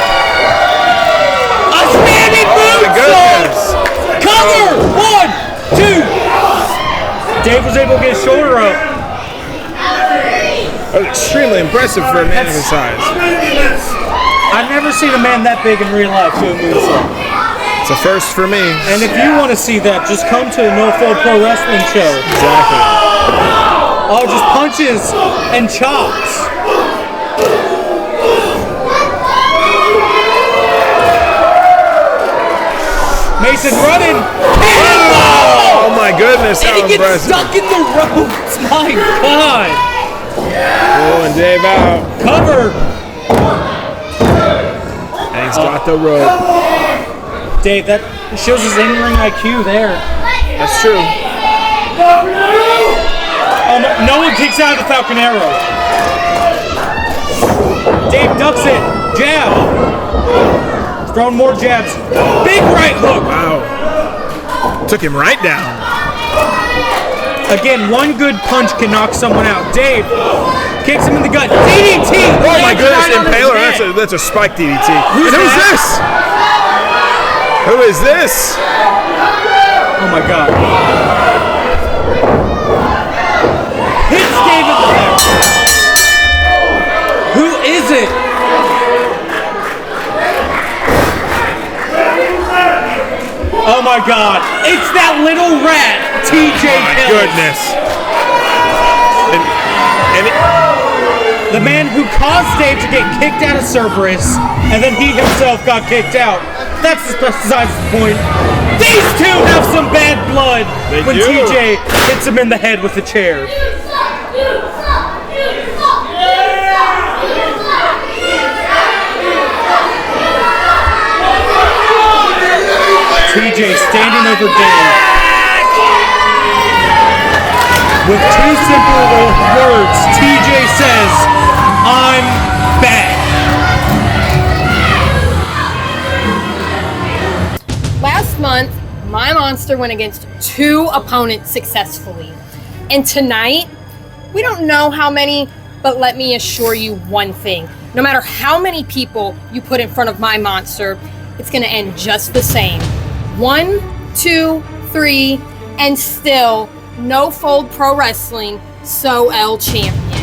A standing moonsault! Cover! 1, 2. Dave was able to get his shoulder up. That was extremely impressive for a man of his size. I've never seen a man that big in real life do a moonsault. It's a first for me. And if you want to see that, just come to the No Fold Pro Wrestling show. Exactly. Oh, just punches and chops. Mason running. Oh my goodness, how and he gets impressive. stuck in the ropes. My God. Pulling Dave out. Cover. And he's got the rope. Dave, that shows his in-ring IQ there. That's true. No one kicks out of the Falcon Arrow. Dave ducks it. Jab. Throwing more jabs. Big right hook. Wow. Took him right down. Again, one good punch can knock someone out. Dave kicks him in the gut. DDT. Oh my goodness, Impaler. That's a spike DDT. Who's this? Who is this? Oh my God. Hits Dave in the head. Who is it? Oh my God. It's that little rat, TJ Kelly. Goodness. The man who caused Dave to get kicked out of Cerberus, and then he himself got kicked out. That's besides the point. These two have some bad blood when TJ hits him in the head with the chair. TJ standing over Dave with two simple words. TJ says, "I'm back." Last month, my monster went against 2 opponents successfully. And tonight, we don't know how many, but let me assure you one thing. No matter how many people you put in front of my monster, it's gonna end just the same. 1, 2, 3, and still No Fold Pro Wrestling SoL champion.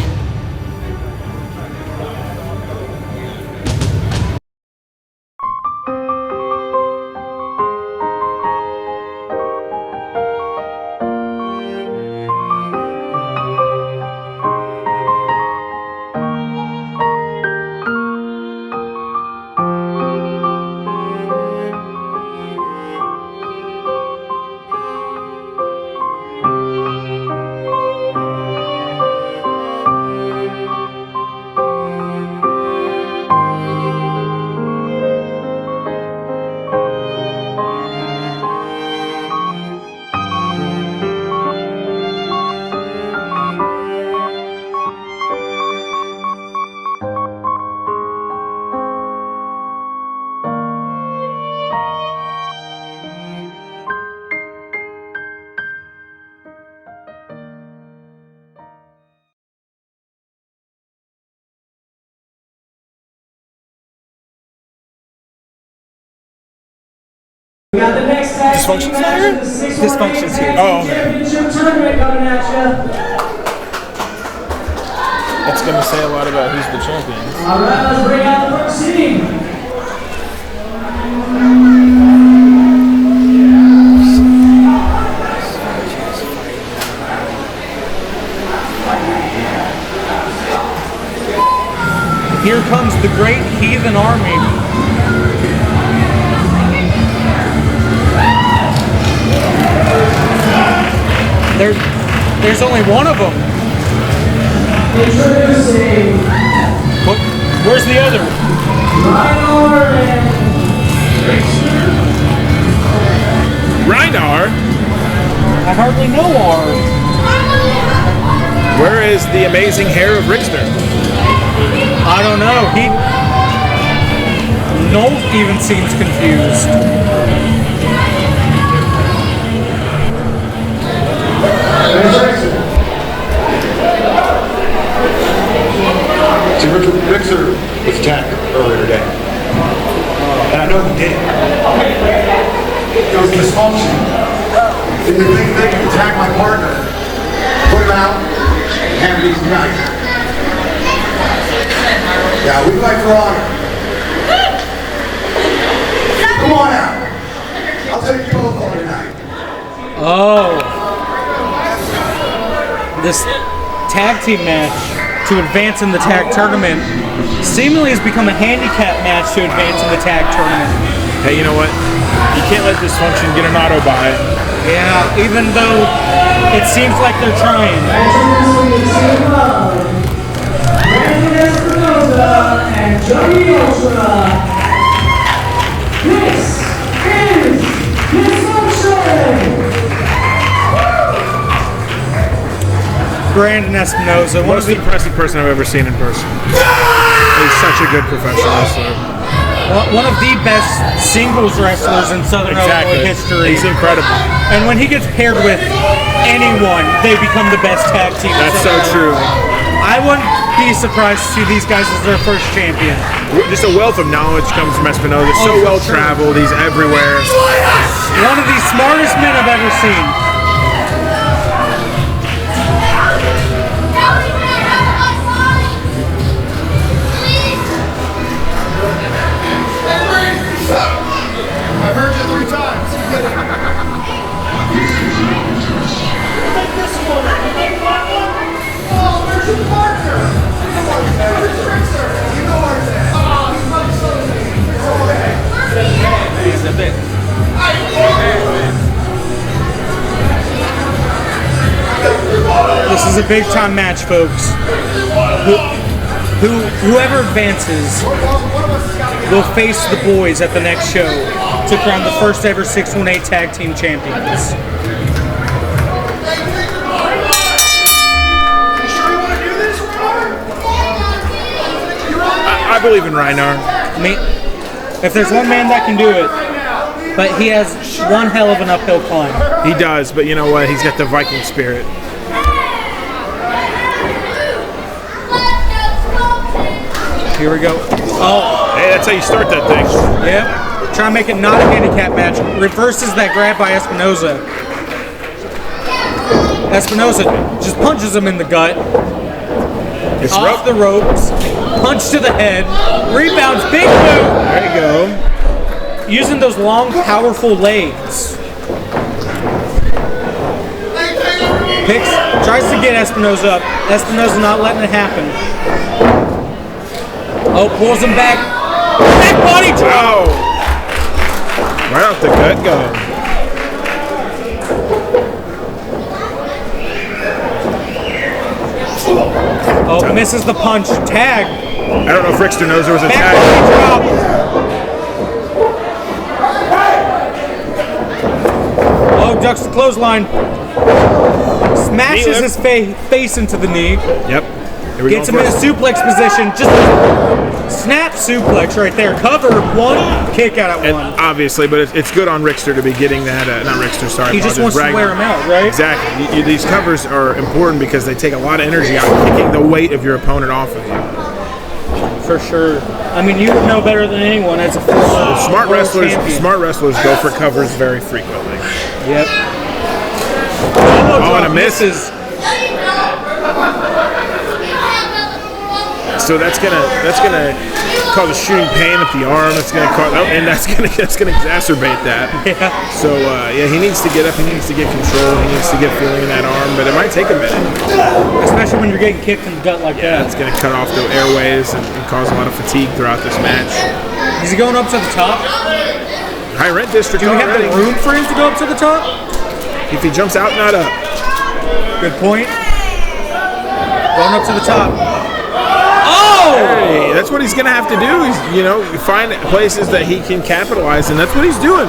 We got the next tag Dysfunction's team match here? in the 618 Dysfunction's here. Oh, okay. Championship tournament coming at you. That's going to say a lot about who's the champion. All right, let's bring out the first team. Here comes the great heathen army. There's only one of them. Introducing Where's the other? Reinar? I hardly know R. Where is the amazing hair of Rickster? I don't know. Nolt even seems confused. See, Rickster was attacked earlier today. And I know he did. It was dysfunction. They could attack my partner, put him out, and have these guys. Yeah, we fight for honor. Come on out. I'll take you both on tonight. Oh. This tag team match to advance in the tag tournament seemingly has become a handicap match to advance in the tag tournament. Hey, you know what? You can't let dysfunction get an auto buy. Yeah, even though it seems like they're trying. Brandon Espinoza, Most impressive person I've ever seen in person. He's such a good professional wrestler. One of the best singles wrestlers in Southern Illinois history. He's incredible. And when he gets paired with anyone, they become the best tag team. That's so true. I wouldn't be surprised to see these guys as their first champion. Just a wealth of knowledge comes from Espinoza. So well traveled. He's everywhere. One of the smartest men I've ever seen. I've heard you 3 times. Take this one. Oh, where's your partner? Where's Rickster? You know where he's at. Oh, he's not so he's a bit. This is a big time match, folks. Whoever advances will face the boys at the next show to crown the first ever 618 tag team champions. I believe in Reinar. I mean, if there's one man that can do it, but he has one hell of an uphill climb. He does, but you know what? He's got the Viking spirit. Here we go. Oh. Hey, that's how you start that thing. Yep. Try to make it not a handicap match. Reverses that grab by Espinoza. Espinoza just punches him in the gut. It's off the ropes. Punch to the head. Rebounds. Big boot. There you go. Using those long, powerful legs. Tries to get Espinoza up. Espinoza not letting it happen. Oh, pulls him back. Back body drop. Oh. Right off the gut go. Oh, misses the punch. Tag. I don't know if Rickster knows there was a back tag. body drop. Oh, ducks the clothesline. Smashes his face into the knee. Yep. Gets him in a suplex position. Just snap suplex right there. Cover one, kick out at one. Obviously, but it's good on Rickster to be getting that. Not Rickster, sorry. He just wants to wear him out, right? Exactly. These covers are important because they take a lot of energy out of kicking the weight of your opponent off of you. For sure. I mean, you would know better than anyone as a former smart wrestlers. champion. Smart wrestlers go for covers very frequently. Yep. Oh, and a misses. So that's gonna cause a shooting pain at the arm. It's gonna cause, and that's gonna exacerbate that. Yeah. So he needs to get up. He needs to get control. He needs to get feeling in that arm. But it might take a minute. Especially when you're getting kicked in the gut like that. It's gonna cut off the airways and cause a lot of fatigue throughout this match. Is he going up to the top? High rent district. Do we have the room for him to go up to the top? If he jumps out, not up. Good point. Going up to the top. Hey, that's what he's going to have to do. He's, find places that he can capitalize, and that's what he's doing.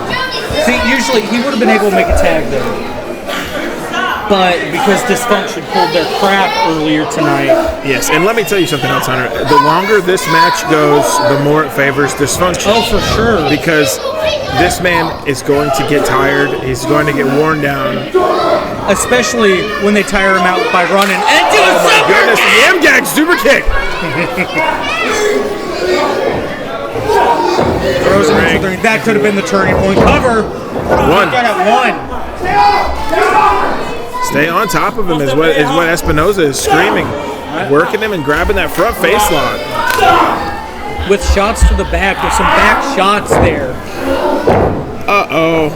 See, usually he would have been able to make a tag there. but because Dysfunction pulled their crap earlier tonight. Yes, and let me tell you something else, Hunter. The longer this match goes, the more it favors Dysfunction. Oh, for sure. Because this man is going to get tired. He's going to get worn down. Especially when they tire him out by running and do Oh my goodness, the M-Gag super kick! Throws him into the ring. That could have been the turning point. Cover. One. Got it, one. Stay on top of him is what Espinoza is screaming. Working him and grabbing that front face lock. With shots to the back. There's some back shots there. Uh-oh.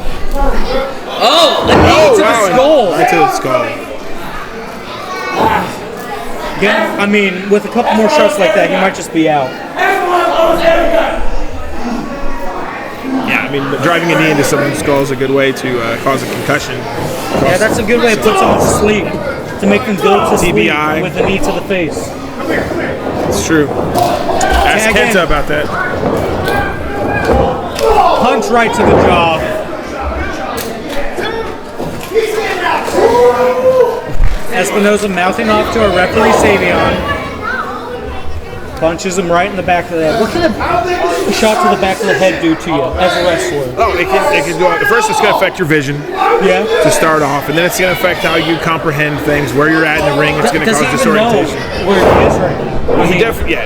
Oh, a knee to the skull. Right to the skull. Yeah, I mean, with a couple more shots like that, he might just be out. Yeah, I mean, driving a knee into someone's skull is a good way to cause a concussion. Yeah, that's a good way to put someone to sleep. To make them go to sleep TBI. with a knee to the face. It's true. Ask Tag Kenta in. about that. Punch right to the jaw. Espinoza mouthing off to a referee Savion. Punches him right in the back of the head. What can a shot to the back of the head do to you as a wrestler? Oh, it can go. First, it's going to affect your vision. Yeah. To start off, and then it's going to affect how you comprehend things, where you're at in the ring. It's going to cause disorientation. Where he is right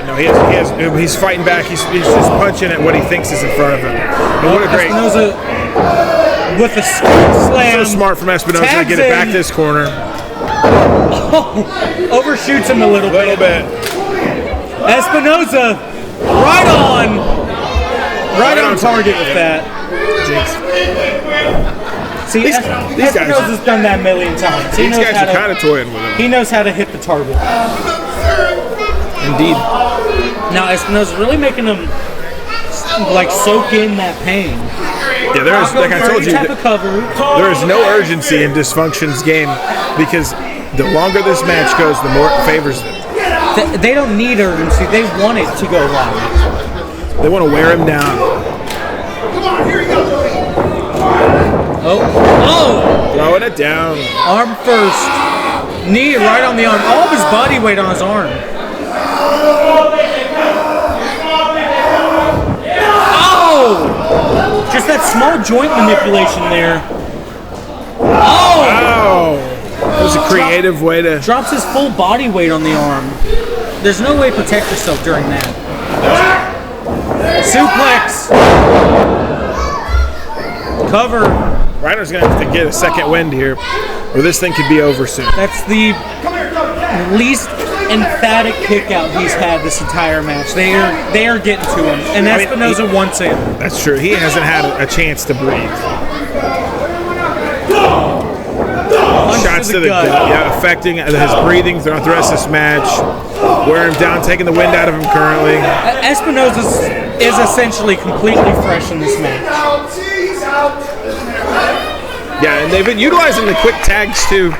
now? He's fighting back. He's just punching at what he thinks is in front of him. And what a great. Espinoza with a slam. So smart from Espinoza to get it back to this corner. Overshoots him a little bit. Espinoza right on target with that. Jinx. See, These guys, Espinoza's done that a million times. These guys are kind of toying with him. He knows how to hit the target. Indeed. Now Espinoza's really making him like soak in that pain. Yeah, there is, like I told you, there is no urgency in Dysfunction's game because the longer this match goes, the more it favors them. They don't need urgency. They want it to go long. They want to wear him down. Oh! Throwing it down. Arm first. Knee right on the arm. All of his body weight on his arm. Oh! Just that small joint manipulation there. Oh! Wow! That was a creative way to... Drops his full body weight on the arm. There's no way to protect yourself during that. Suplex! Cover. Reiner's going to have to get a second wind here, or this thing could be over soon. That's the least emphatic kick out he's had this entire match. They are getting to him, and Espinoza wants it. That's true. He hasn't had a chance to breathe. Shots to the gut. Yeah, affecting his breathing throughout the rest of this match. Wearing him down, taking the wind out of him currently. Espinoza is essentially completely fresh in this match. Yeah, and they've been utilizing the quick tags too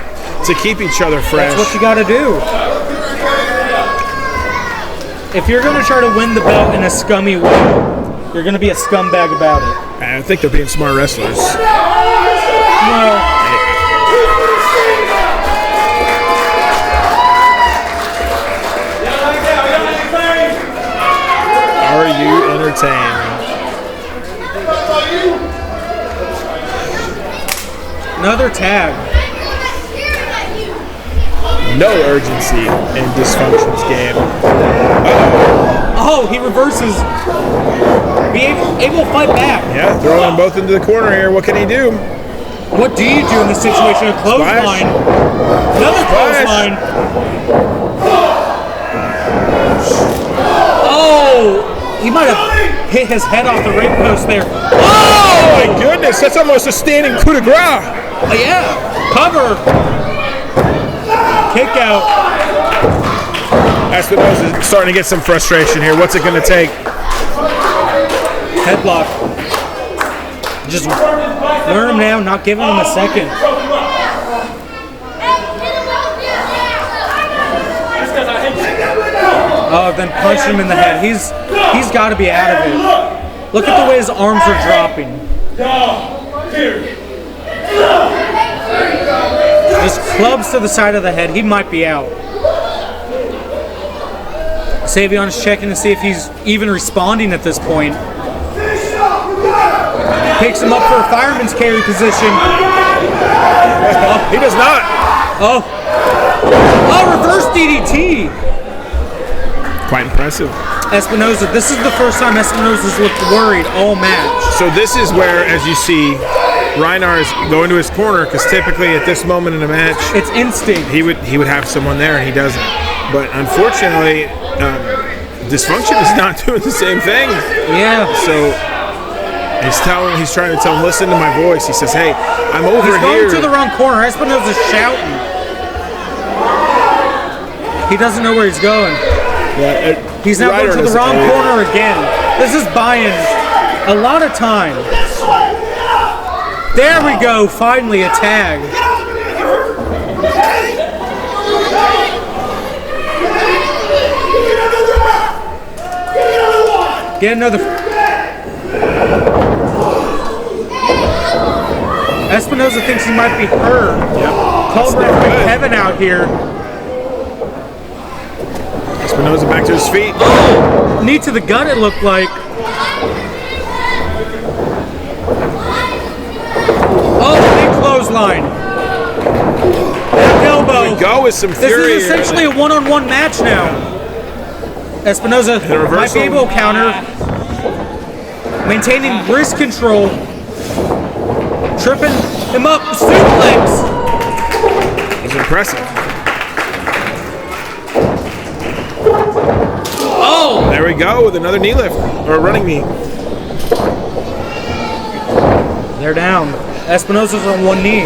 to keep each other fresh. That's what you got to do. If you're going to try to win the belt in a scummy way, you're going to be a scumbag about it. I think they're being smart wrestlers. Well, are you entertained? Another tag. No urgency in Dysfunction's game. Oh, he reverses. Be able to fight back. Yeah, throwing them both into the corner here. What can he do? What do you do in this situation? A clothesline. Another clothesline. Oh, he might have hit his head off the ring post there. Oh my goodness, that's almost a standing coup de grace. Yeah, cover. Kick out. Espinoza is starting to get some frustration here. What's it going to take? Headlock. Just wear him down, not giving him a second. Oh, then punch him in the head. He's got to be out of it. Look at the way his arms are dropping. Just clubs to the side of the head. He might be out. Savion's checking to see if he's even responding at this point. Picks him up for a fireman's carry position. Oh, he does not. Oh, reverse DDT. Quite impressive. Espinosa, this is the first time Espinosa's looked worried all match. So this is where, as you see, Reinar is going to his corner because typically at this moment in a match, it's instinct. He would have someone there and he doesn't. But unfortunately, Dysfunction is not doing the same thing. Yeah. So he's trying to tell him, listen to my voice. He says, hey, I'm over he's here. He's going to the wrong corner. Espinosa's shouting. He doesn't know where he's going. Yeah, he's now going to the wrong corner again. This is buying a lot of time. There we go. Finally a tag. Get another. Espinosa thinks he might be hurt. Yep. Cobra and Kevin out here. Espinosa back to his feet. Oh! Knee to the gut, it looked like. Oh, big clothesline. Back elbow. Here we go with some fury. This is essentially a one-on-one match now. Espinosa might be able to counter. Maintaining wrist control. Tripping him up. Suplex. It's impressive. Oh! There we go with another knee lift, or a running knee. They're down. Espinosa's on one knee.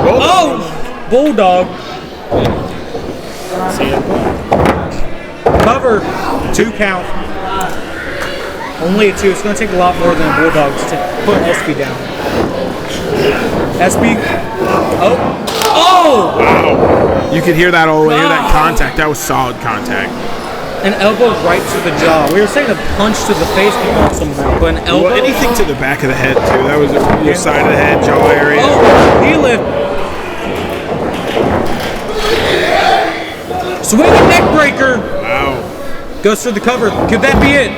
Oh! Bulldog. Cover. 2 count. Only a 2. It's going to take a lot more than a Bulldog to put SB down. SB. Oh! Oh! Wow. You could hear that all the way. Hear that contact. That was solid contact. An elbow right to the jaw. We were saying a punch to the face before somehow, but an elbow. Well, anything to the back of the head too. That was your side of the head, jaw area. Oh, knee lift. Swinging neck breaker. Wow. Goes for the cover. Could that be it?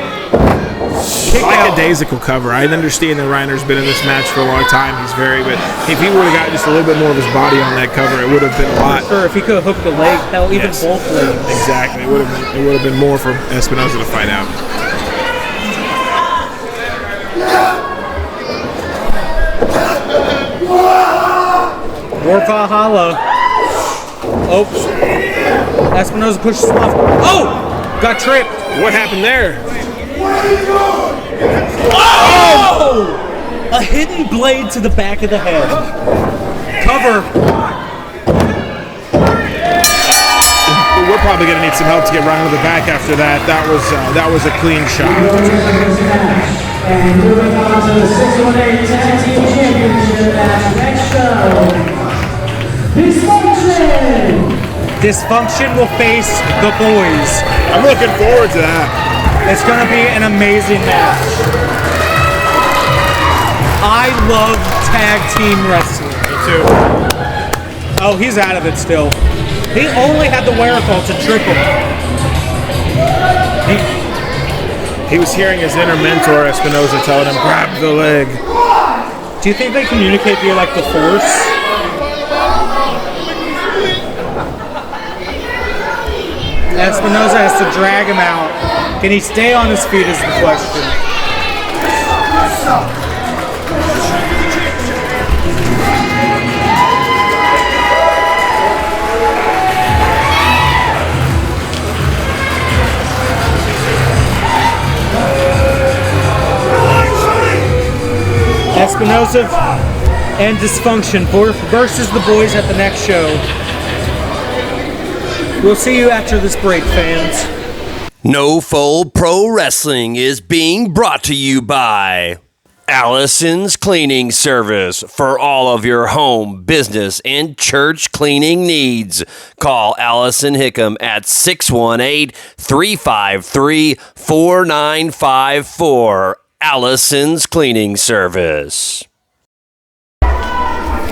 Like a daisical cover. I understand that Reiner's been in this match for a long time. He's but if he would have got just a little bit more of his body on that cover, it would have been a lot. Sure, if he could have hooked the leg, hell, even both legs. Exactly. It would have been more for Espinosa to find out. More Valhalla. Oops. Espinosa pushes him off. Oh! Got tripped. What happened there? Oh! A hidden blade to the back of the head. Cover. We're probably going to need some help to get Reiner to the back after that. That was a clean shot. And moving on to the 618 Tag Team Championship match. Next show, Dysfunction. Dysfunction will face the boys. I'm looking forward to that. It's going to be an amazing match. I love tag team wrestling. Me too. Oh, he's out of it still. He only had the wherewithal to trip him. He was hearing his inner mentor, Espinosa, telling him, grab the leg. Do you think they communicate via like the Force? Espinosa has to drag him out. Can he stay on his feet is the question. Espinosa and Dysfunction versus the boys at the next show. We'll see you after this break, fans. No Fold Pro Wrestling is being brought to you by Allison's Cleaning Service. For all of your home, business, and church cleaning needs, call Allison Hickam at 618-353-4954. Allison's Cleaning Service.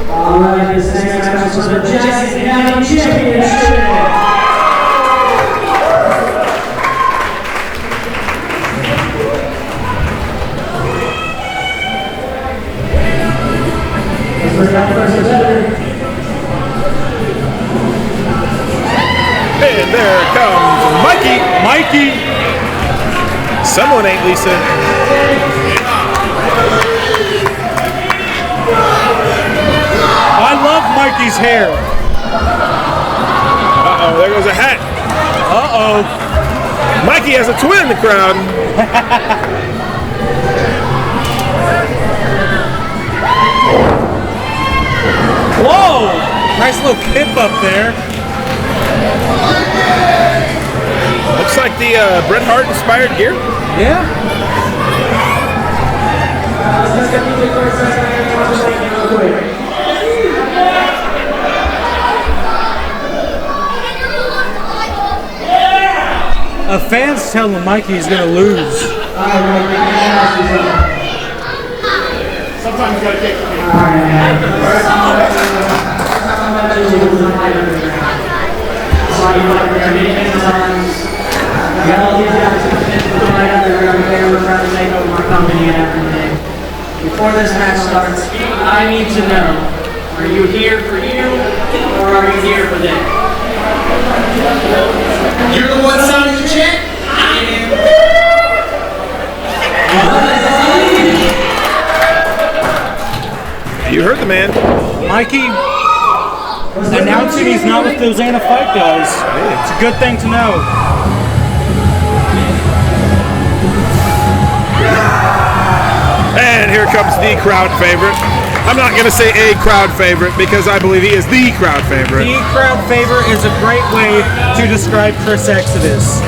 Alright, this next match is for the Jackson County Championship. And there comes Mikey. Mikey! Someone ain't Lisa. I love Mikey's hair. Uh-oh, there goes a hat. Uh-oh. Mikey has a twin in the crowd. Whoa! Nice little kip up there. Looks like the Bret Hart inspired gear. Yeah. A fan's telling Mikey he's gonna lose. Sometimes you gotta take it. Before this match starts, I need to know, are you here for you, or are you here for them? You're the one signing the check? I am. You heard the man. Mikey announcing he's not with those Anna Fight guys. It's a good thing to know. And here comes the crowd favorite. I'm not going to say a crowd favorite because I believe he is the crowd favorite. The crowd favorite is a great way to describe Chris Exodus.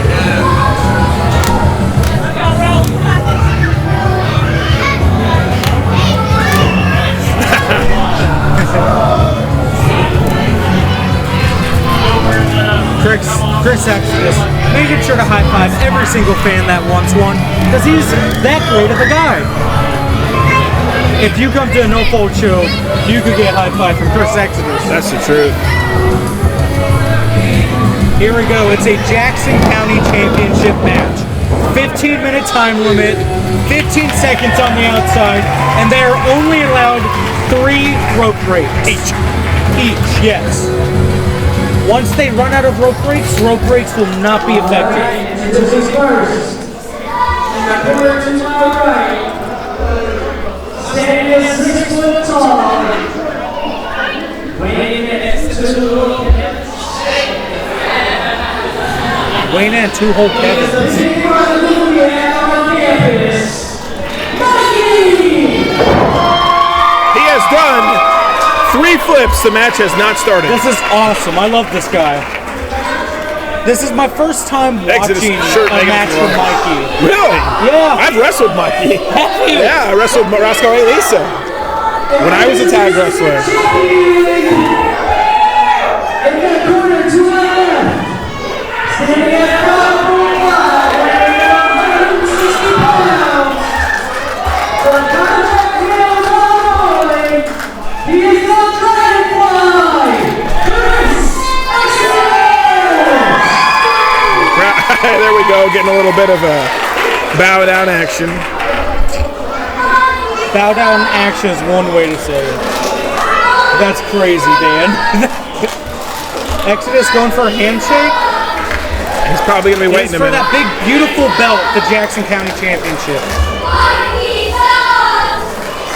Chris Exodus making sure to high five every single fan that wants one because he's that great of a guy. If you come to a No Fold show, you could get a high five from Chris Exodus. That's the truth. Here we go. It's a Jackson County Championship match. 15-minute time limit, 15 seconds on the outside, and they are only allowed 3 rope breaks. Each, yes. Once they run out of rope breaks will not be effective. This is first. In the corner to my right, standing 6 foot tall, weighing in at 2 whole Kevins. He has done 3 flips. The match has not started. This is awesome. I love this guy. This is my first time watching a match with Mikey. Really? Yeah. I've wrestled Mikey. Have you? Yeah, I wrestled Roscoe A. Lisa when I was a tag wrestler. in the corner to my left, standing at 5'5", weighing 160 pounds, for contact male only, he is the Dragonfly, Chris Exodus! There we go, getting a little bit of a bow down action. Bow down action is one way to say it. That's crazy, Dan. Exodus going for a handshake? He's probably going to be waiting a for minute. that big, beautiful belt, the Jackson County Championship.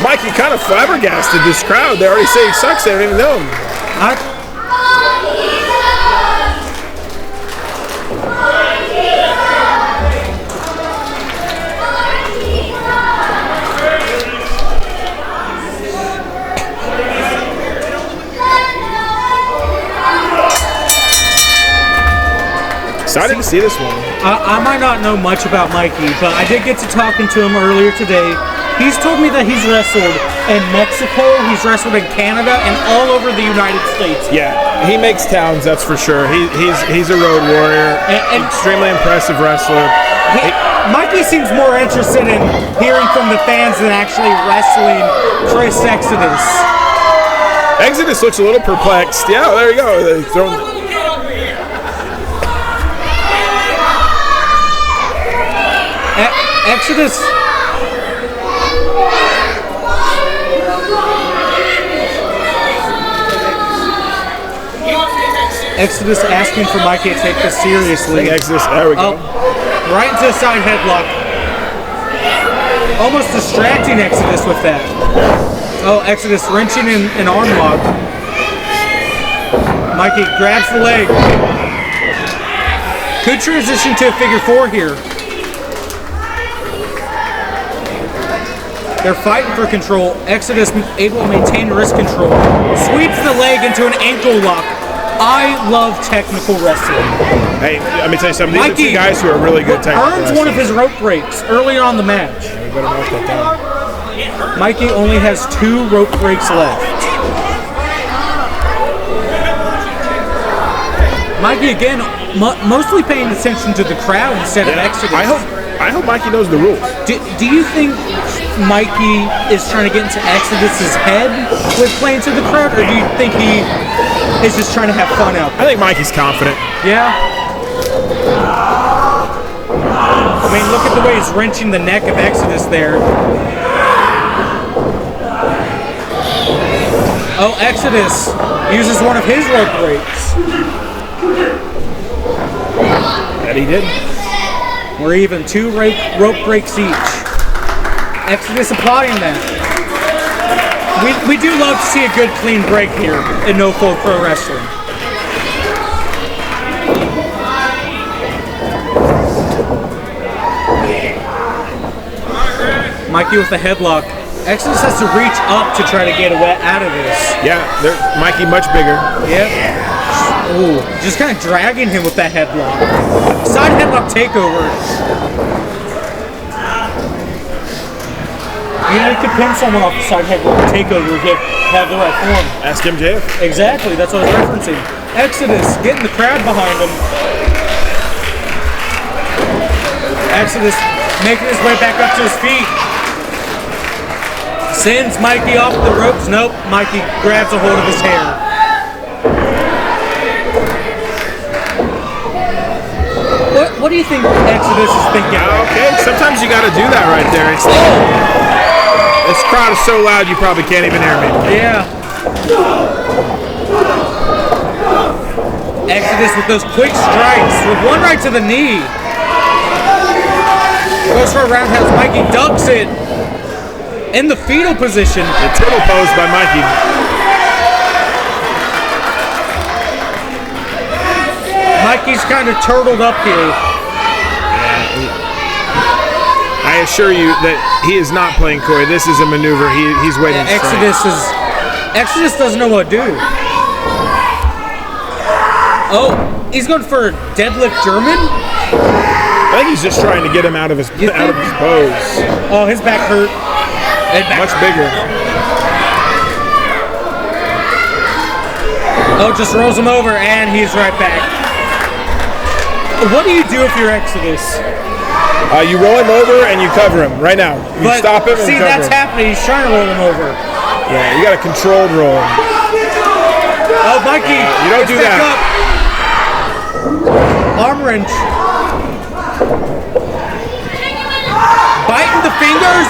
Mikey kind of flabbergasted this crowd. They already say he sucks. They don't even know him. Excited to see this one. I might not know much about Mikey, but I did get to talking to him earlier today. He's told me that he's wrestled in Mexico, he's wrestled in Canada, and all over the United States. Yeah, he makes towns, that's for sure. He's a road warrior, and extremely impressive wrestler. Mikey seems more interested in hearing from the fans than actually wrestling Chris Exodus. Exodus looks a little perplexed. Yeah, there you go. They're throwing. Exodus. Exodus asking for Mikey to take this seriously. Exodus, there we go. Right into a side headlock. Almost distracting Exodus with that. Oh, Exodus wrenching in an arm lock. Mikey grabs the leg. Could transition to a figure 4 here. They're fighting for control. Exodus able to maintain wrist control. Sweeps the leg into an ankle lock. I love technical wrestling. Hey, let me tell you something. These are two guys who are really good technical earns wrestlers. one of his rope breaks earlier on the match. Yeah, we better mark that down. Mikey only has 2 rope breaks left. Mikey again, mostly paying attention to the crowd instead of Exodus. I hope Mikey knows the rules. Do you think Mikey is trying to get into Exodus's head with playing to the crowd, or do you think he is just trying to have fun out there? I think Mikey's confident. Yeah. I mean, look at the way he's wrenching the neck of Exodus there. Oh, Exodus uses one of his rope breaks. That he did. We're even 2 rope breaks each. Exodus applying that. We do love to see a good clean break here in No Fold Pro Wrestling. Mikey with the headlock. Exodus has to reach up to try to get out of this. Yeah, Mikey much bigger. Yep. Ooh, just kind of dragging him with that headlock. Side headlock takeover. You know, you could pin someone off the side headlock takeover if you have the right form. Ask MJF. Exactly, that's what I was referencing. Exodus getting the crowd behind him. Exodus making his way back up to his feet. Sends Mikey off the ropes. Nope, Mikey grabs a hold of his hair. What do you think Exodus is thinking? Okay, sometimes you got to do that right there. This crowd is so loud you probably can't even hear me. Yeah. Exodus with those quick strikes with one right to the knee. Goes for a roundhouse. Mikey ducks it in the fetal position. The turtle pose by Mikey. Mikey's kind of turtled up here. I assure you that he is not playing coy. This is a maneuver. He's waiting. Exodus doesn't know what to do. Oh, he's going for a deadlift German. I think he's just trying to get him out of his pose. Oh, his back hurt. Much bigger. Oh, just rolls him over, and he's right back. What do you do if you're Exodus? You roll him over and you cover him right now. You stop him and see, cover that's him. happening. He's trying to roll him over. Yeah, you got a controlled roll. Oh, Mikey. You don't do that. Arm wrench. Biting the fingers.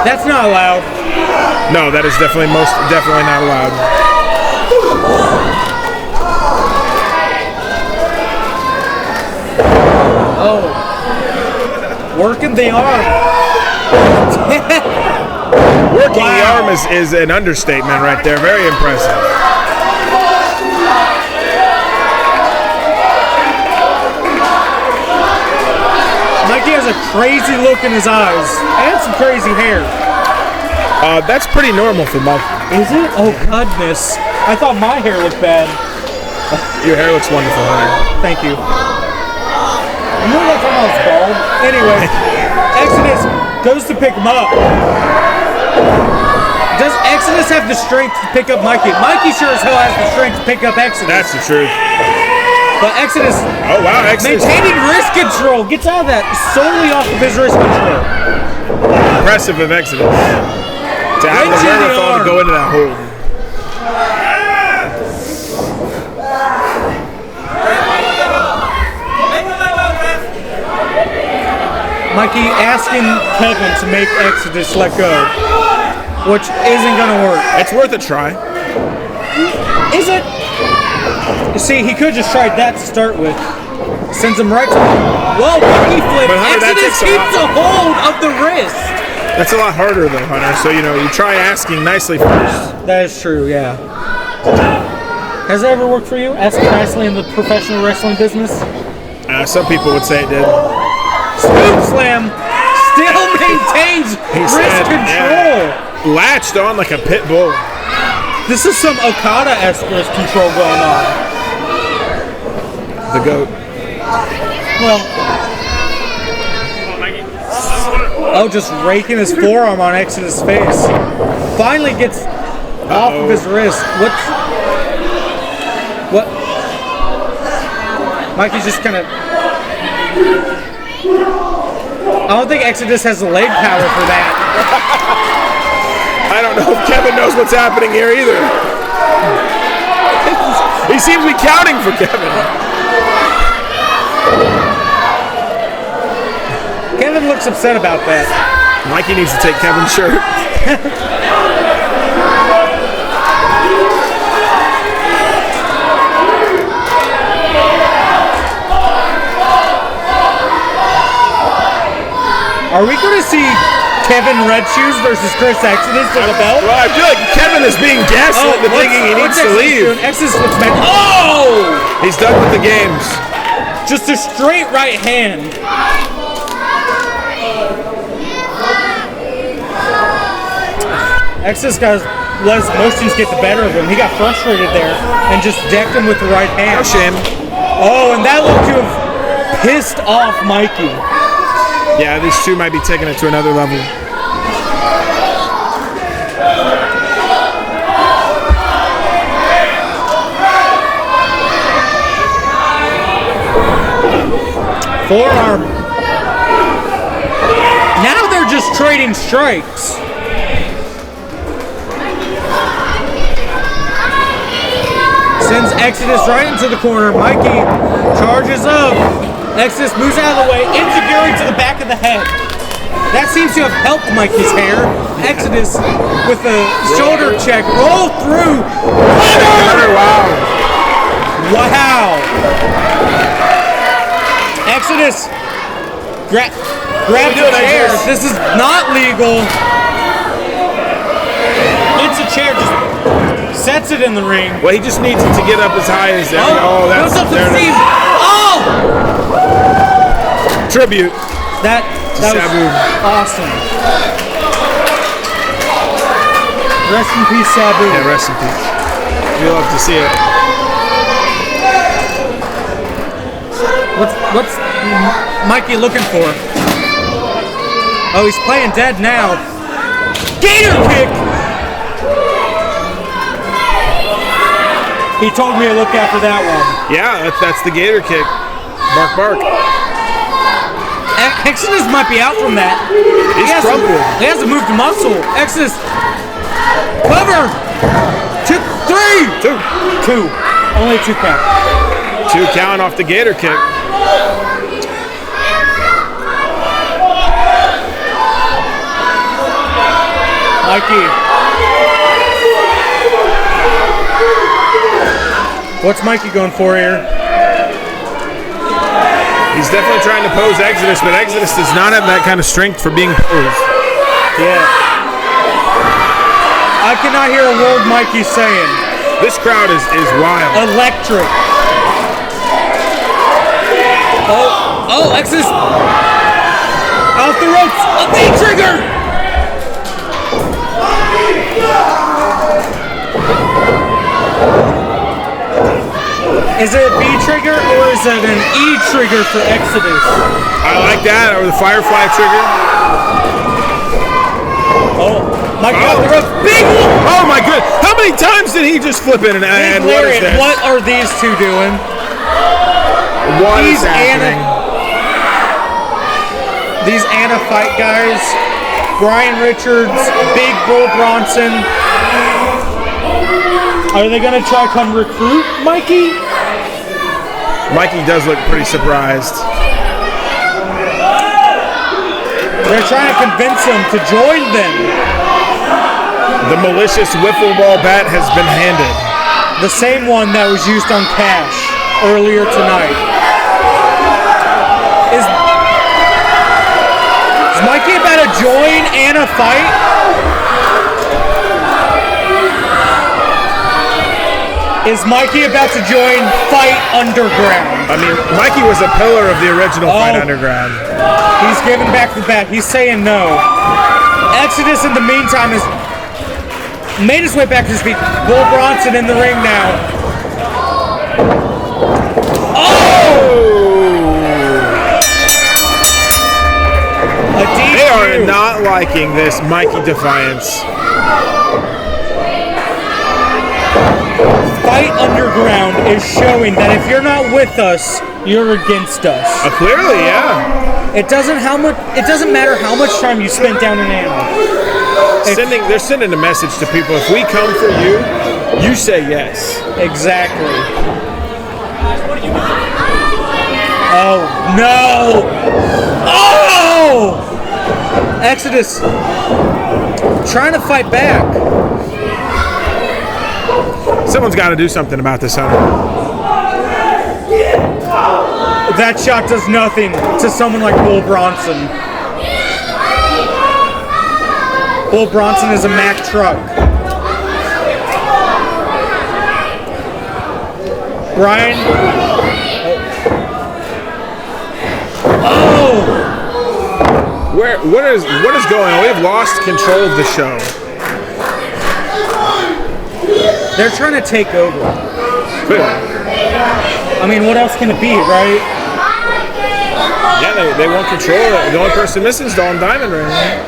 That's not allowed. No, that is definitely not allowed. Oh, working the arm. Working the arm is an understatement right there. Very impressive. Mikey has a crazy look in his eyes and some crazy hair. That's pretty normal for Mikey. Is it? Oh, goodness. I thought my hair looked bad. Your hair looks wonderful, honey. Thank you. You know that time I was bald? Anyway, Exodus goes to pick him up. Does Exodus have the strength to pick up Mikey? Mikey sure as hell has the strength to pick up Exodus. That's the truth. But Exodus, oh wow, Exodus maintaining wrist control, gets out of that solely off of his wrist control. Impressive of Exodus. To have the Right to the wherewithal arm. to go into that hold. Mikey asking Kevin to make Exodus let go, which isn't going to work. It's worth a try. Is it? You see, he could just tried that to start with. Sends him right to whoa, Mikey flip. But Hunter, that Exodus takes a keeps a hold of the wrist. That's a lot harder though, Hunter. So, you try asking nicely first. That is true, yeah. Has that ever worked for you? Asking nicely in the professional wrestling business? Some people would say it did. Scoop slam still maintains wrist control. Latched on like a pit bull. This is some Okada-esque wrist control going on. The GOAT. Well, oh, just raking his forearm on Exodus' face. Finally gets off of his wrist. What? Mikey's just kind of. I don't think Exodus has the leg power for that. I don't know if Kevin knows what's happening here either. He seems to be counting for Kevin. Kevin looks upset about that. Mikey needs to take Kevin's shirt. Are we going to see Kevin Red Shoes versus Chris Exodus for the belt? Well, I feel like Kevin is being gaslit into thinking he needs to leave. Exodus flips back. Oh! He's done with the games. Just a straight right hand. Exodus got let his emotions get the better of him. He got frustrated there and just decked him with the right hand. No shame. Oh, and that looked to have pissed off Mikey. Yeah, these two might be taking it to another level. Forearm. Now they're just trading strikes. Sends Exodus right into the corner. Mikey charges up. Exodus moves out of the way. Enziguri to the back of the head. That seems to have helped Mikey's hair. Exodus with a shoulder check. Roll through. Wow. Wow. Exodus grabs a chair. This is not legal. It's a chair. Just sets it in the ring. Well, he just needs it to get up as high as that. Oh, that's goes up to there it Steve. is. Oh! Tribute. That was Sabu. awesome. Rest in peace, Sabu. Yeah, rest in peace. We love to see it. What's Mikey looking for? Oh, he's playing dead now. Gator kick! He told me to look out for that one. Yeah, that's the gator kick. Bark, bark. Exodus might be out from that. He's crumpled. He has to move the muscle. Exodus. Cover. 2, 3. 2. Only 2 count. 2 count off the gator kick. Mikey. What's Mikey going for here? He's definitely trying to pose Exodus, but Exodus does not have that kind of strength for being posed. Yeah. I cannot hear a word Mikey's saying. This crowd is wild. Electric. Oh, Exodus. Off the ropes. A knee trigger. Is it a B trigger or is it an E trigger for Exodus? I like that, or the Firefly trigger. Oh, Mikey off the ropes. Big one. Oh my good. How many times did he just flip it and what is this? What are these two doing? What is happening? These Anna fight guys Brian Richards, Big Bull Bronson. Are they going to try to come recruit Mikey? Mikey does look pretty surprised. They're trying to convince him to join them. The malicious wiffle ball bat has been handed. The same one that was used on Cash earlier tonight. Is Mikey about to join and a fight? Is Mikey about to join Fight Underground? I mean, Mikey was a pillar of the original Fight Underground. He's giving back the bat. He's saying no. Exodus, in the meantime, has made his way back to his feet. Bull Bronson in the ring now. They are not liking this Mikey defiance. Fight Underground is showing that if you're not with us, you're against us. Clearly, yeah. It doesn't matter how much time you spent down in Animal. They're sending a message to people. If we come for you, you say yes. Exactly. Oh no! Oh! Exodus trying to fight back. Someone's got to do something about this, Hunter. That shot does nothing to someone like Bull Bronson. Bull Bronson is a Mack truck. Brian. Oh! What is going on? We've lost control of the show. They're trying to take over. Clearly. I mean, what else can it be, right? Yeah, they want control of it. The only person missing is Dawn Diamond right now.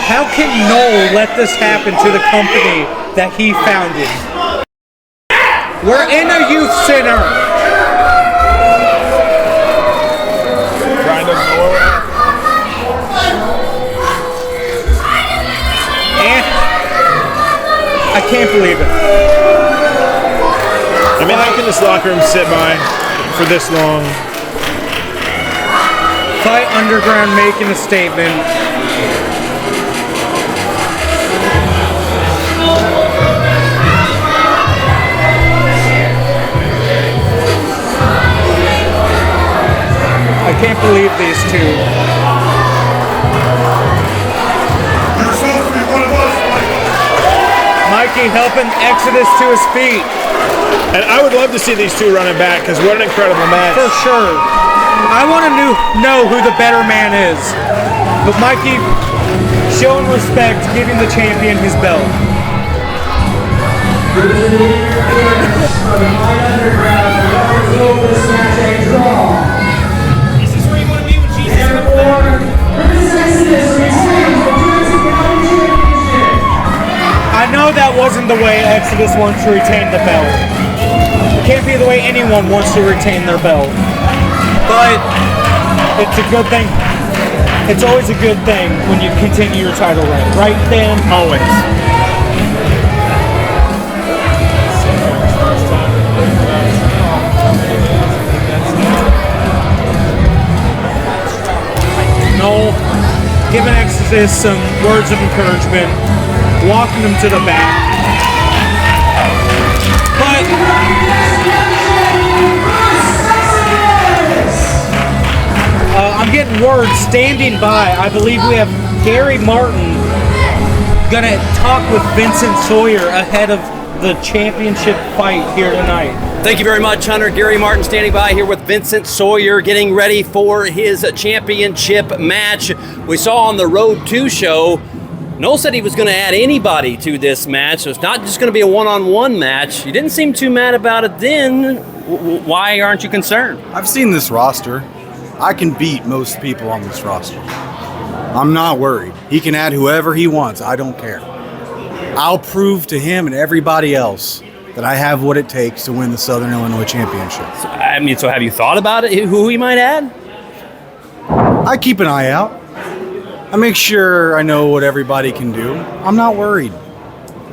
How can Noel let this happen to the company that he founded? We're in a youth center. Brian doesn't know where we're at. I can't believe it. I mean, how can this locker room sit by for this long? Fight Underground making a statement. I can't believe these two. You're supposed to be one of us, Mikey helping Exodus to his feet. And I would love to see these two running back, because what an incredible match. For sure. I want to know who the better man is. But Mikey showing respect, giving the champion his belt. Is this where you want to be with Jesus? I know that wasn't the way Exodus wants to retain the belt. It can't be the way anyone wants to retain their belt. But it's a good thing. It's always a good thing when you continue your title reign. Right, Dan? Always. Noel giving Exodus some words of encouragement, walking him to the back. But I'm getting word standing by. I believe we have Gary Martin gonna talk with Vincent Sawyer ahead of the championship fight here tonight. Thank you very much, Hunter. Gary Martin standing by here with Vincent Sawyer, getting ready for his championship match. We saw on the Road 2 show, Noel said he was going to add anybody to this match, so it's not just going to be a one-on-one match. You didn't seem too mad about it then. Why aren't you concerned? I've seen this roster. I can beat most people on this roster. I'm not worried. He can add whoever he wants. I don't care. I'll prove to him and everybody else that I have what it takes to win the Southern Illinois Championship. So have you thought about it, who he might add? I keep an eye out. I make sure I know what everybody can do. I'm not worried.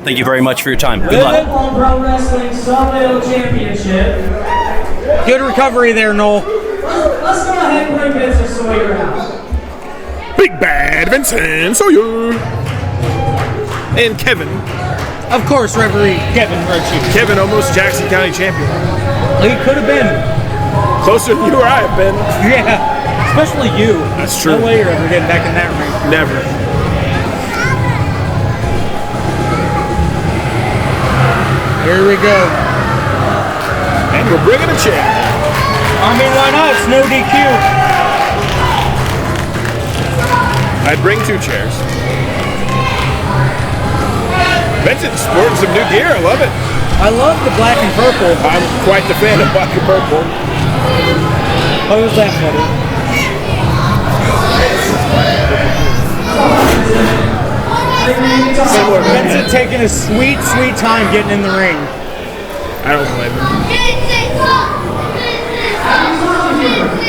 Thank you very much for your time. Good luck. On Pro Wrestling Sawmill Championship. Good recovery there, Noel. Let's go ahead and bring Vincent Sawyer out. Big bad Vincent Sawyer. And Kevin. Of course, referee Kevin Roach. Kevin, almost Jackson County champion. He could have been. Closer than you or I have been. Yeah, especially you. That's true. No way you're ever getting back in that ring. Never. Here we go. And we're bringing a chair. I mean, why not? It's no DQ. I'd bring 2 chairs. Vincent's sporting some new gear. I love it. I love the black and purple. I'm quite the fan of black and purple. How was that, buddy? Vincent taking a sweet, sweet time getting in the ring. I don't blame him.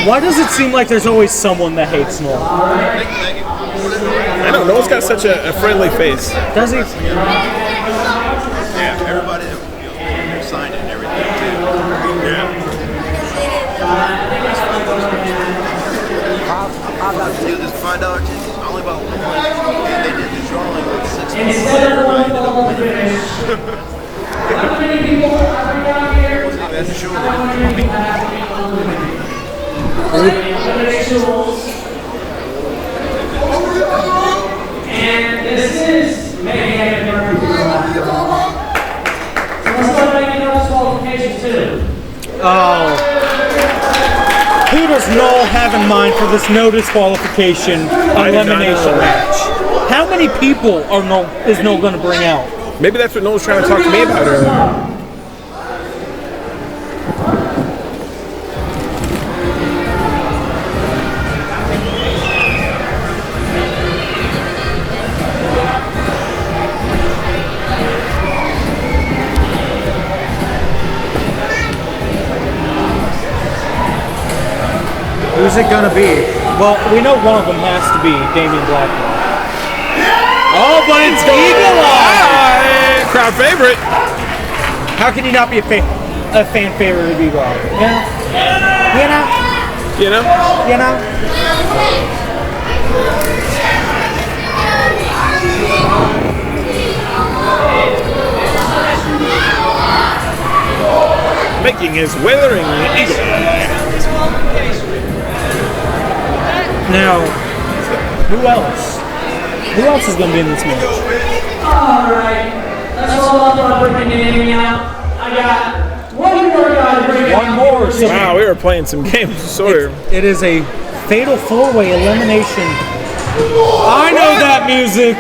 Why does it seem like there's always someone that hates Noel? I don't know. Noel's got such a friendly face. Does he? Yeah, everybody signed it and everything too. Yeah. How about you do this $5 tickets? Only about one. And they did the drawing with 6 Instead of one ball to finish. How many people are we down here? How many people have elimination rules? And this is Mayhem and Murphysboro. So let's go back into those qualifications too. Oh. Who does Noel have in mind for this no disqualification elimination match? How many people is Noel going to bring out? Maybe that's what Noel's trying to talk to me about earlier. Who's it gonna be? Well, we know one of them has to be Damian Blackwell. Oh, but it's Eagle Eye! Crowd favorite. How can you not be a fan favorite of Eagle Eye? You know? You know? You know? Making his weathering Eagle Eye. Now, who else? Who else is going to be in this match? Alright, let's roll up on bringing Damian out. I got one more guy to bring One more. So Wow, we were playing some games with Sawyer. it is a fatal 4-way elimination. I know that music.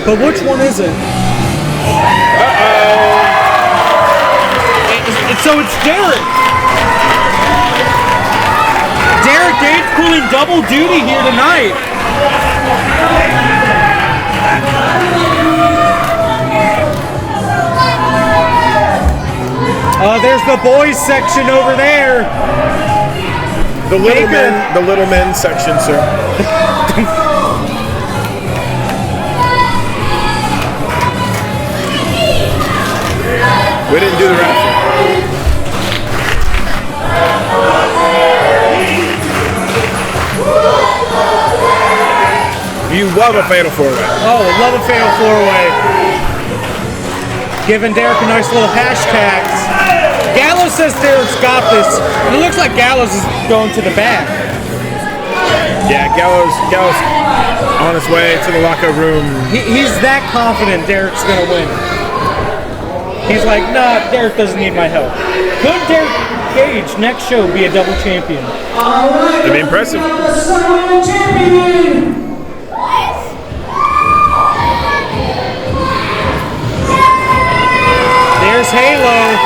But which one is it? So it's Derek. Derek Gates pulling double duty here tonight. There's the boys section over there. The little men section, sir. We didn't do the raffle. You love a fatal 4-way. Oh, love a fatal 4-way. Giving Derek a nice little hashtag. Gallows says Derek's got this. And it looks like Gallows is going to the back. Yeah, Gallows on his way to the locker room. He's that confident Derek's going to win. He's like, nah, Derek doesn't need my help. Could Derek Gage next show be a double champion? That'd be impressive. There's Halo.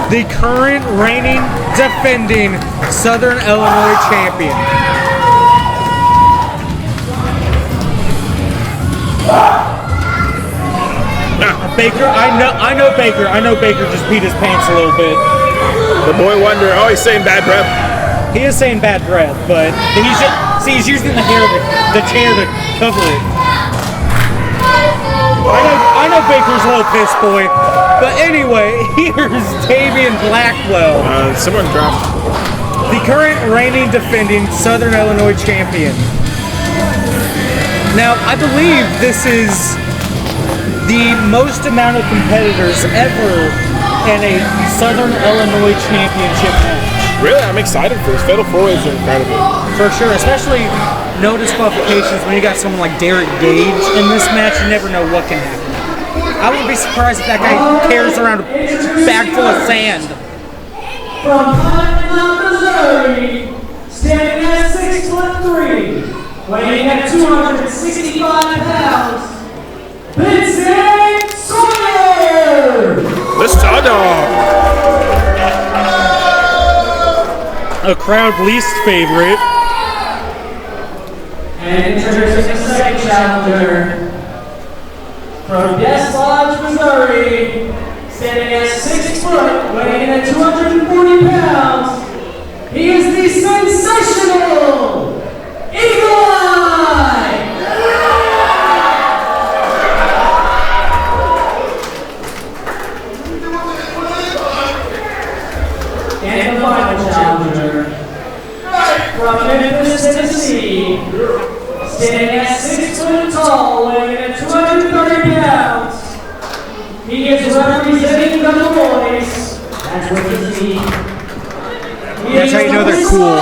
The current reigning, defending Southern Illinois champion. Baker, I know Baker. I know Baker just beat his pants a little bit. The boy wonder. Oh, he's saying bad breath. He is saying bad breath, but he's using the chair to cover it. I know Baker's a little piss boy, but anyway, here's Damian Blackwell. Someone dropped. The current reigning defending Southern Illinois champion. Now, I believe this is the most amount of competitors ever in a Southern Illinois championship match. Really? I'm excited for this. Fatal 4-ways are incredible. For sure, especially no disqualifications when you got someone like Derek Gage in this match. You never know what can happen. I wouldn't be surprised if that guy carries around a bag full of sand. From Cottonmouth, Missouri, standing at 6'3", weighing at 265 pounds, Vincent Sawyer! The Star Dog! A crowd least favorite. And introducing the second challenger, from Guest Lodge, Missouri, standing at 6 foot, weighing at 240 pounds, he is the sensational Eagle Eye! And the final challenger, from Memphis, Tennessee, standing at 6 foot tall, weighing at 230 pounds, he is representing the boys. That's what you see. That's how you know they're cool.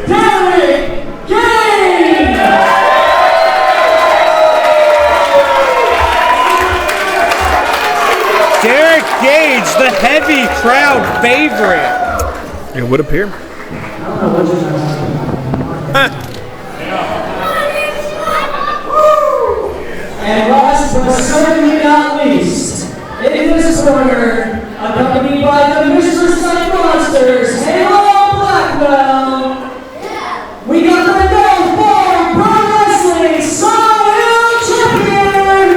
Derek Gage! Derek Gage, the heavy crowd favorite. It would appear. And last but certainly not least, in this corner, accompanied by the Mr. Sight Monsters, Damian Blackwell, we got the No Pro Wrestling Sawyer Champion.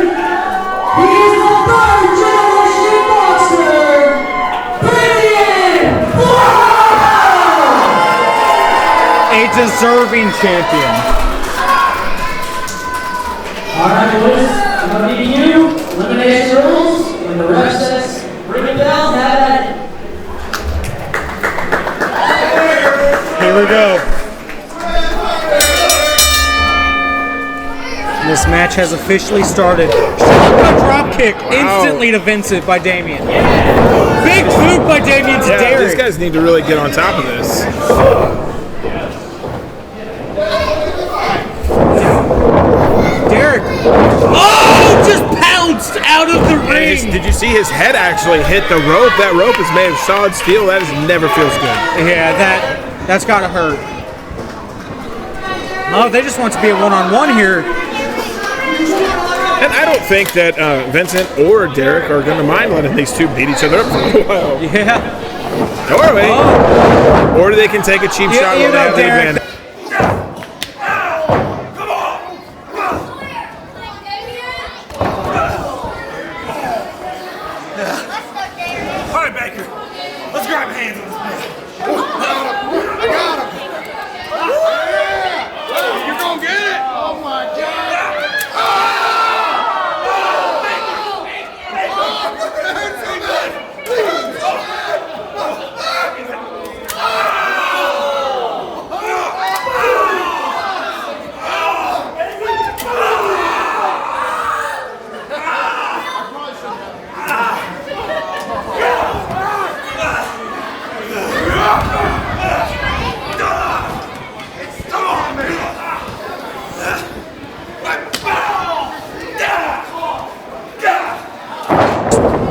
He is the third generation boxer, Damian Blackwell. A deserving champion. Alright boys, I'm gonna be you, elimination rules, when the ref says ring it down, have at it. Here we go. This match has officially started. Shotgun drop kick instantly to Vincent by Damian. Big boot by Damian to Derek. These guys need to really get on top of this. Derek. Oh, just pounced out of the ring. Did you see his head actually hit the rope? That rope is made of solid steel. That never feels good. Yeah, that's gotta hurt. Oh, they just want to be a one-on-one here. And I don't think that Vincent or Derek are going to mind letting these two beat each other up for a while. Yeah. Or they can take a cheap shot while they have the advantage. All right, Baker. Let's grab hands on this man. I got him. You're going to get it. Oh, my God.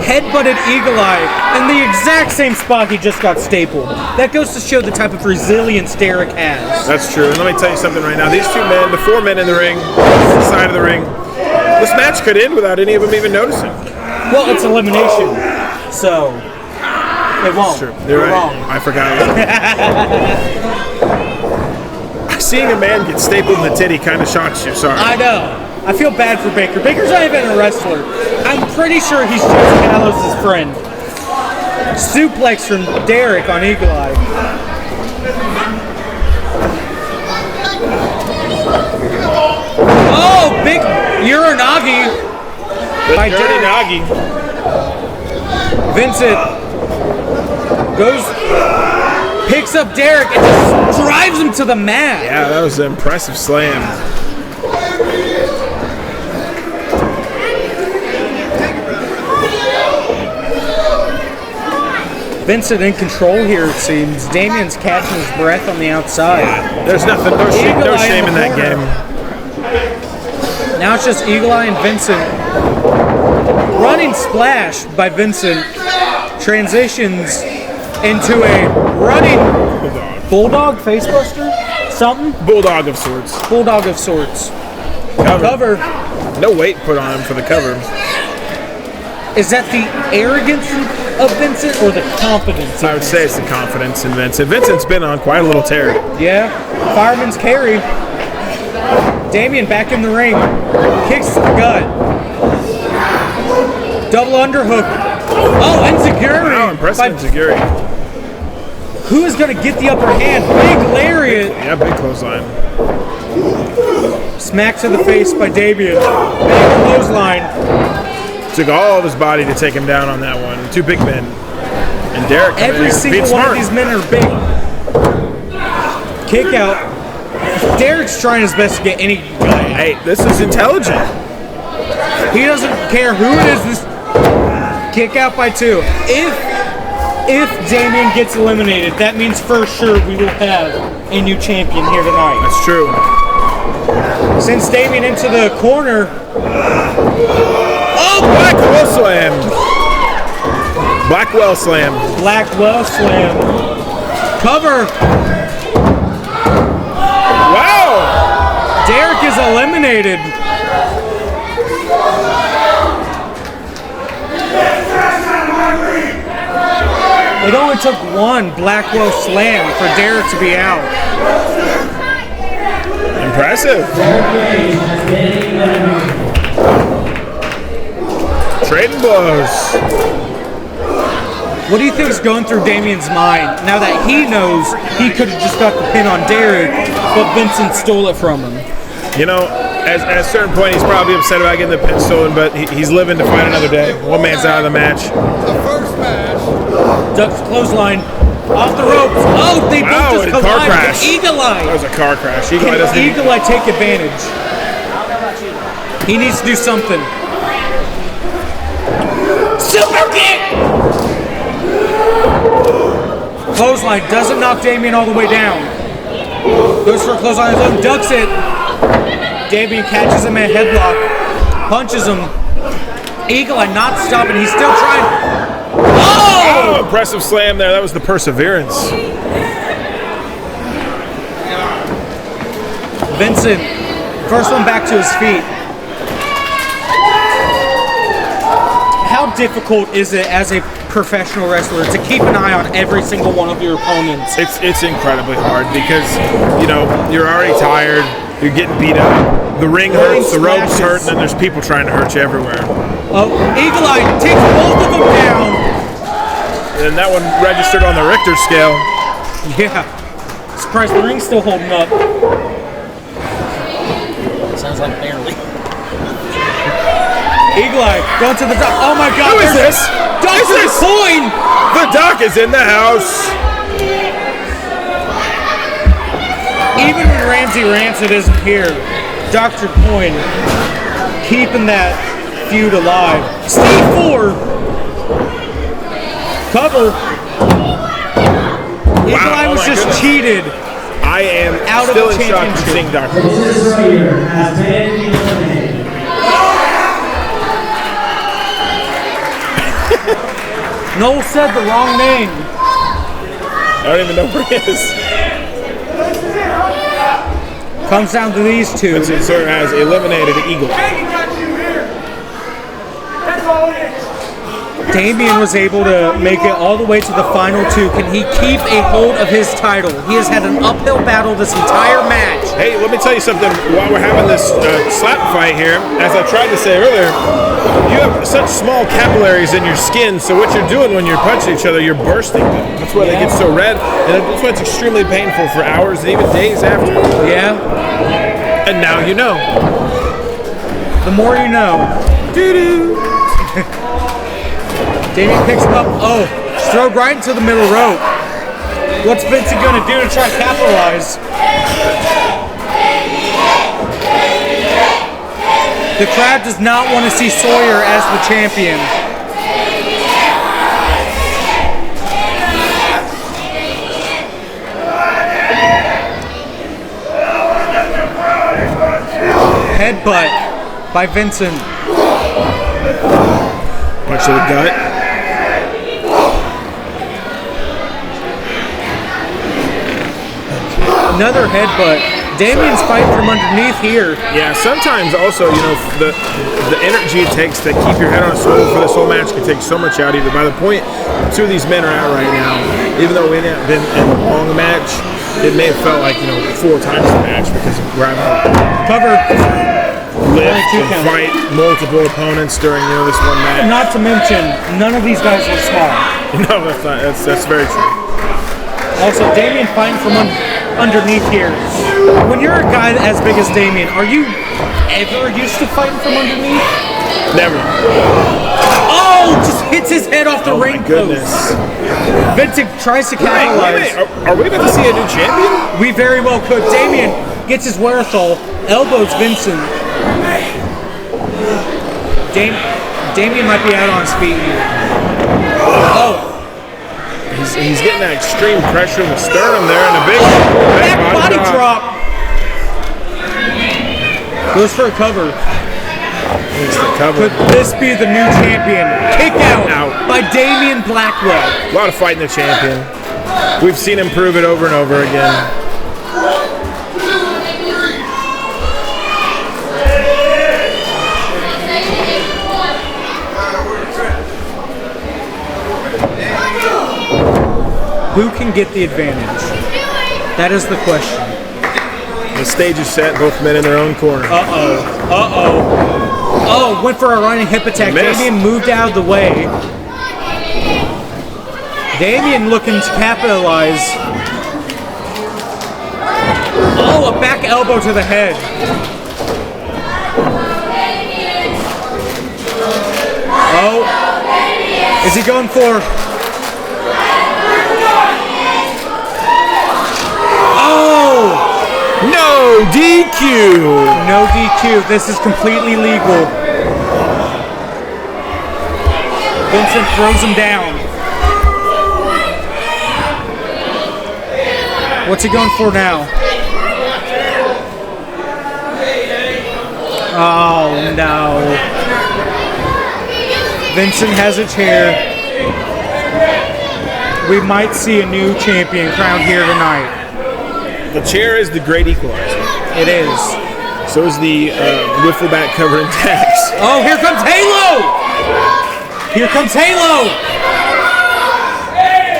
Headbutted Eagle Eye in the exact same spot he just got stapled. That goes to show the type of resilience Derek has. That's true. And let me tell you something right now. These two men, the four men in the ring, the side of the ring, this match could end without any of them even noticing. Well, it's elimination, so it won't. That's true. You're right. Wrong. I forgot. Seeing a man get stapled in the titty kind of shocks you. Sorry. I know. I feel bad for Baker. Baker's not even a wrestler. I'm pretty sure he's just Gallows' friend. Suplex from Derek on Eagle Eye. Oh, big Uranagi by Dirty Derek. Nagi. Vincent picks up Derek and just drives him to the mat. Yeah, that was an impressive slam. Vincent in control here, it seems. Damian's catching his breath on the outside. Yeah, there's nothing, no shame in that game. Now it's just Eagle Eye and Vincent. Running splash by Vincent transitions into a running bulldog facebuster? Something? Bulldog of sorts. Bulldog of sorts. Cover. No weight put on him for the cover. Is that the arrogance of Vincent or the confidence? I would say it's the confidence in Vincent. Vincent's been on quite a little tear. Yeah. Fireman's carry. Damian back in the ring. Kicks to the gut. Double underhook. Oh, enziguri. Wow, impressive enziguri. Who is going to get the upper hand? Big lariat. Yeah, big clothesline. Smack to the face by Damian. Big clothesline. Took all of his body to take him down on that one. Two big men. And Derek. Every single one of these men are big. Kick out. Derek's trying his best to get any guy. Hey, this is intelligent. He doesn't care who it is. This kick out by 2. If Damian gets eliminated, that means for sure we will have a new champion here tonight. That's true. Sends Damian into the corner. Oh, Blackwell slam. Blackwell slam. Blackwell slam. Cover. Wow. Derek is eliminated. It only took one Blackwell slam for Derek to be out. Impressive. Trading blows. What do you think is going through Damian's mind now that he knows he could have just got the pin on Derek, but Vincent stole it from him? You know, at a certain point, he's probably upset about getting the pin stolen, but he's living to fight another day. One man's out of the match. The first match. Ducks clothesline. Off the ropes. Oh, they both just collide. Car crash. Eagle Eye. That was a car crash. Eagle Eye Can Eagle Eye take advantage? He needs to do something. Super kick! Clothesline doesn't knock Damian all the way down. Goes for a clothesline on his own, ducks it. Damian catches him in a headlock, punches him. Eagle Eye not stopping, he's still trying. Oh! Impressive slam there. That was the perseverance. Vincent, first one back to his feet. How difficult is it as a professional wrestler to keep an eye on every single one of your opponents? It's incredibly hard because, you know, you're already tired, you're getting beat up, the ring hurts, the ropes hurt, and then there's people trying to hurt you everywhere. Oh, Eagle Eye takes both of them down. And that one registered on the Richter scale. Yeah. Surprised the ring's still holding up. Sounds like barely. Eagle Eye going to the dock. Oh my God! Who is this? Dr. Coin! The doc is in the house. Even when Ramsey Rancid isn't here, Dr. Coin keeping that feud alive. Steve 4. Cover. Eagle Eye was just cheated. I am out still of the in shock from seeing Dr. Noel said the wrong name. I don't even know where he is. Comes down to these two. Vincent Sawyer has eliminated Eagle. Damian was able to make it all the way to the final two. Can he keep a hold of his title? He has had an uphill battle this entire match. Hey, let me tell you something. While we're having this slap fight here, as I tried to say earlier, you have such small capillaries in your skin, so what you're doing when you're punching each other, you're bursting them. That's why they get so red, and that's why it's extremely painful for hours and even days after. Yeah. And now you know. The more you know. Doo-doo. Damian picks him up. Oh, strode right into the middle rope. What's Vincent going to do to try to capitalize? The crowd does not want to see Sawyer as the champion. Headbutt by Vincent. Punch to the gut. Another headbutt. Damian's fighting from underneath here. Yeah, sometimes also, you know, the energy it takes to keep your head on a swivel for this whole match can take so much out of you. By the point two of these men are at right now, even though we haven't been in a long match, it may have felt like, you know, 4 times the match because we're having to cover, lift and fight multiple opponents during, you know, this one match. Not to mention, none of these guys were small. No, that's not. That's very true. Also, Damian fighting from underneath here. When you're a guy as big as Damian, are you ever used to fighting from underneath? Never. Oh, just hits his head off the ring post. Vincent tries to capitalize. Wait. Are we about to see a new champion? We very well could. Damian gets his wherewithal, elbows Vincent. Damian might be out on his feet here. Oh. He's getting that extreme pressure in the sternum there and a big back body drop. Goes for a cover. Could this be the new champion? Kick out by Damian Blackwell. A lot of fighting the champion. We've seen him prove it over and over again. Who can get the advantage? That is the question. The stage is set, both men in their own corner. Oh, went for a running hip attack. Damian moved out of the way. Damian looking to capitalize. Oh, a back elbow to the head. Oh, is he going for... No DQ! No DQ. This is completely legal. Vincent throws him down. What's he going for now? Oh, no. Vincent has a chair. We might see a new champion crowned here tonight. The chair is the great equalizer. It is. So is the wiffle bat covered in tacks. Oh, here comes Halo! Here comes Halo!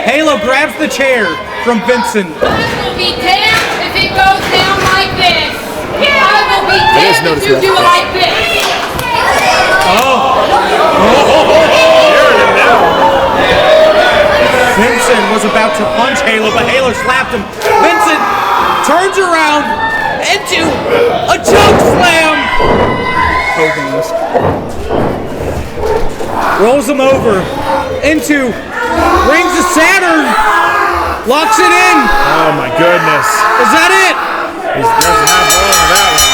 Halo grabs the chair from Vincent. I will be damned if it goes down like this. I will be damned if you do it like this. Vincent was about to punch Halo, but Halo slapped him. Vincent turns around into a choke slam. Rolls him over into Rings of Saturn. Locks it in. Oh my goodness. Is that it? He's just not going with that one.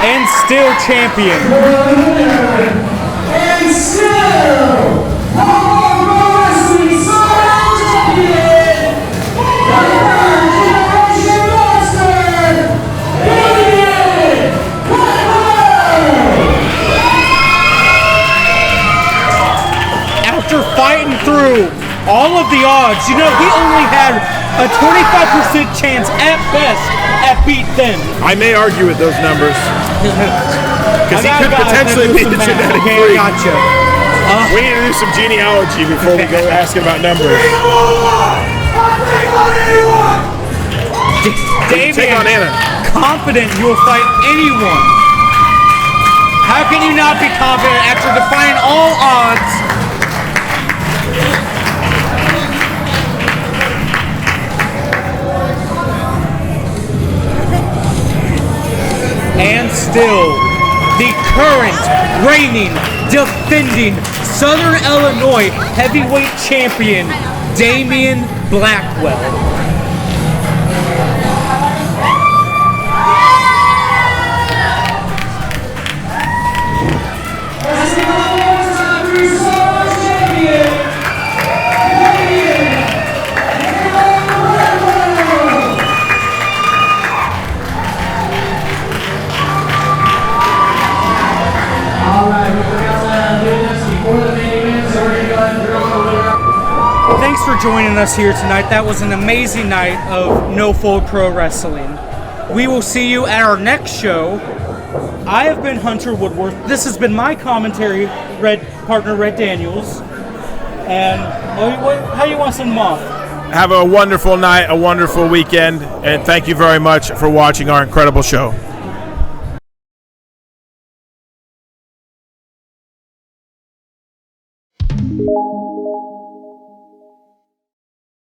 And still champion. And still, wrestling champion, After fighting through all of the odds, you know, he only had a 25% chance at best at beat them. I may argue with those numbers. Because he could potentially be the genetic freak. Gotcha. We need to do some genealogy before we go asking about numbers. Damian, take on Anna. Confident you will fight anyone. How can you not be confident after defying all odds? And still, the current, reigning, defending Southern Illinois heavyweight champion, Damian Blackwell. Thanks for joining us here tonight. That was an amazing night of No Fold Pro Wrestling. We will see you at our next show. I have been Hunter Woodworth. This has been my commentary, partner Red Daniels. And how do you want to send them off? Have a wonderful night, a wonderful weekend, and thank you very much for watching our incredible show. You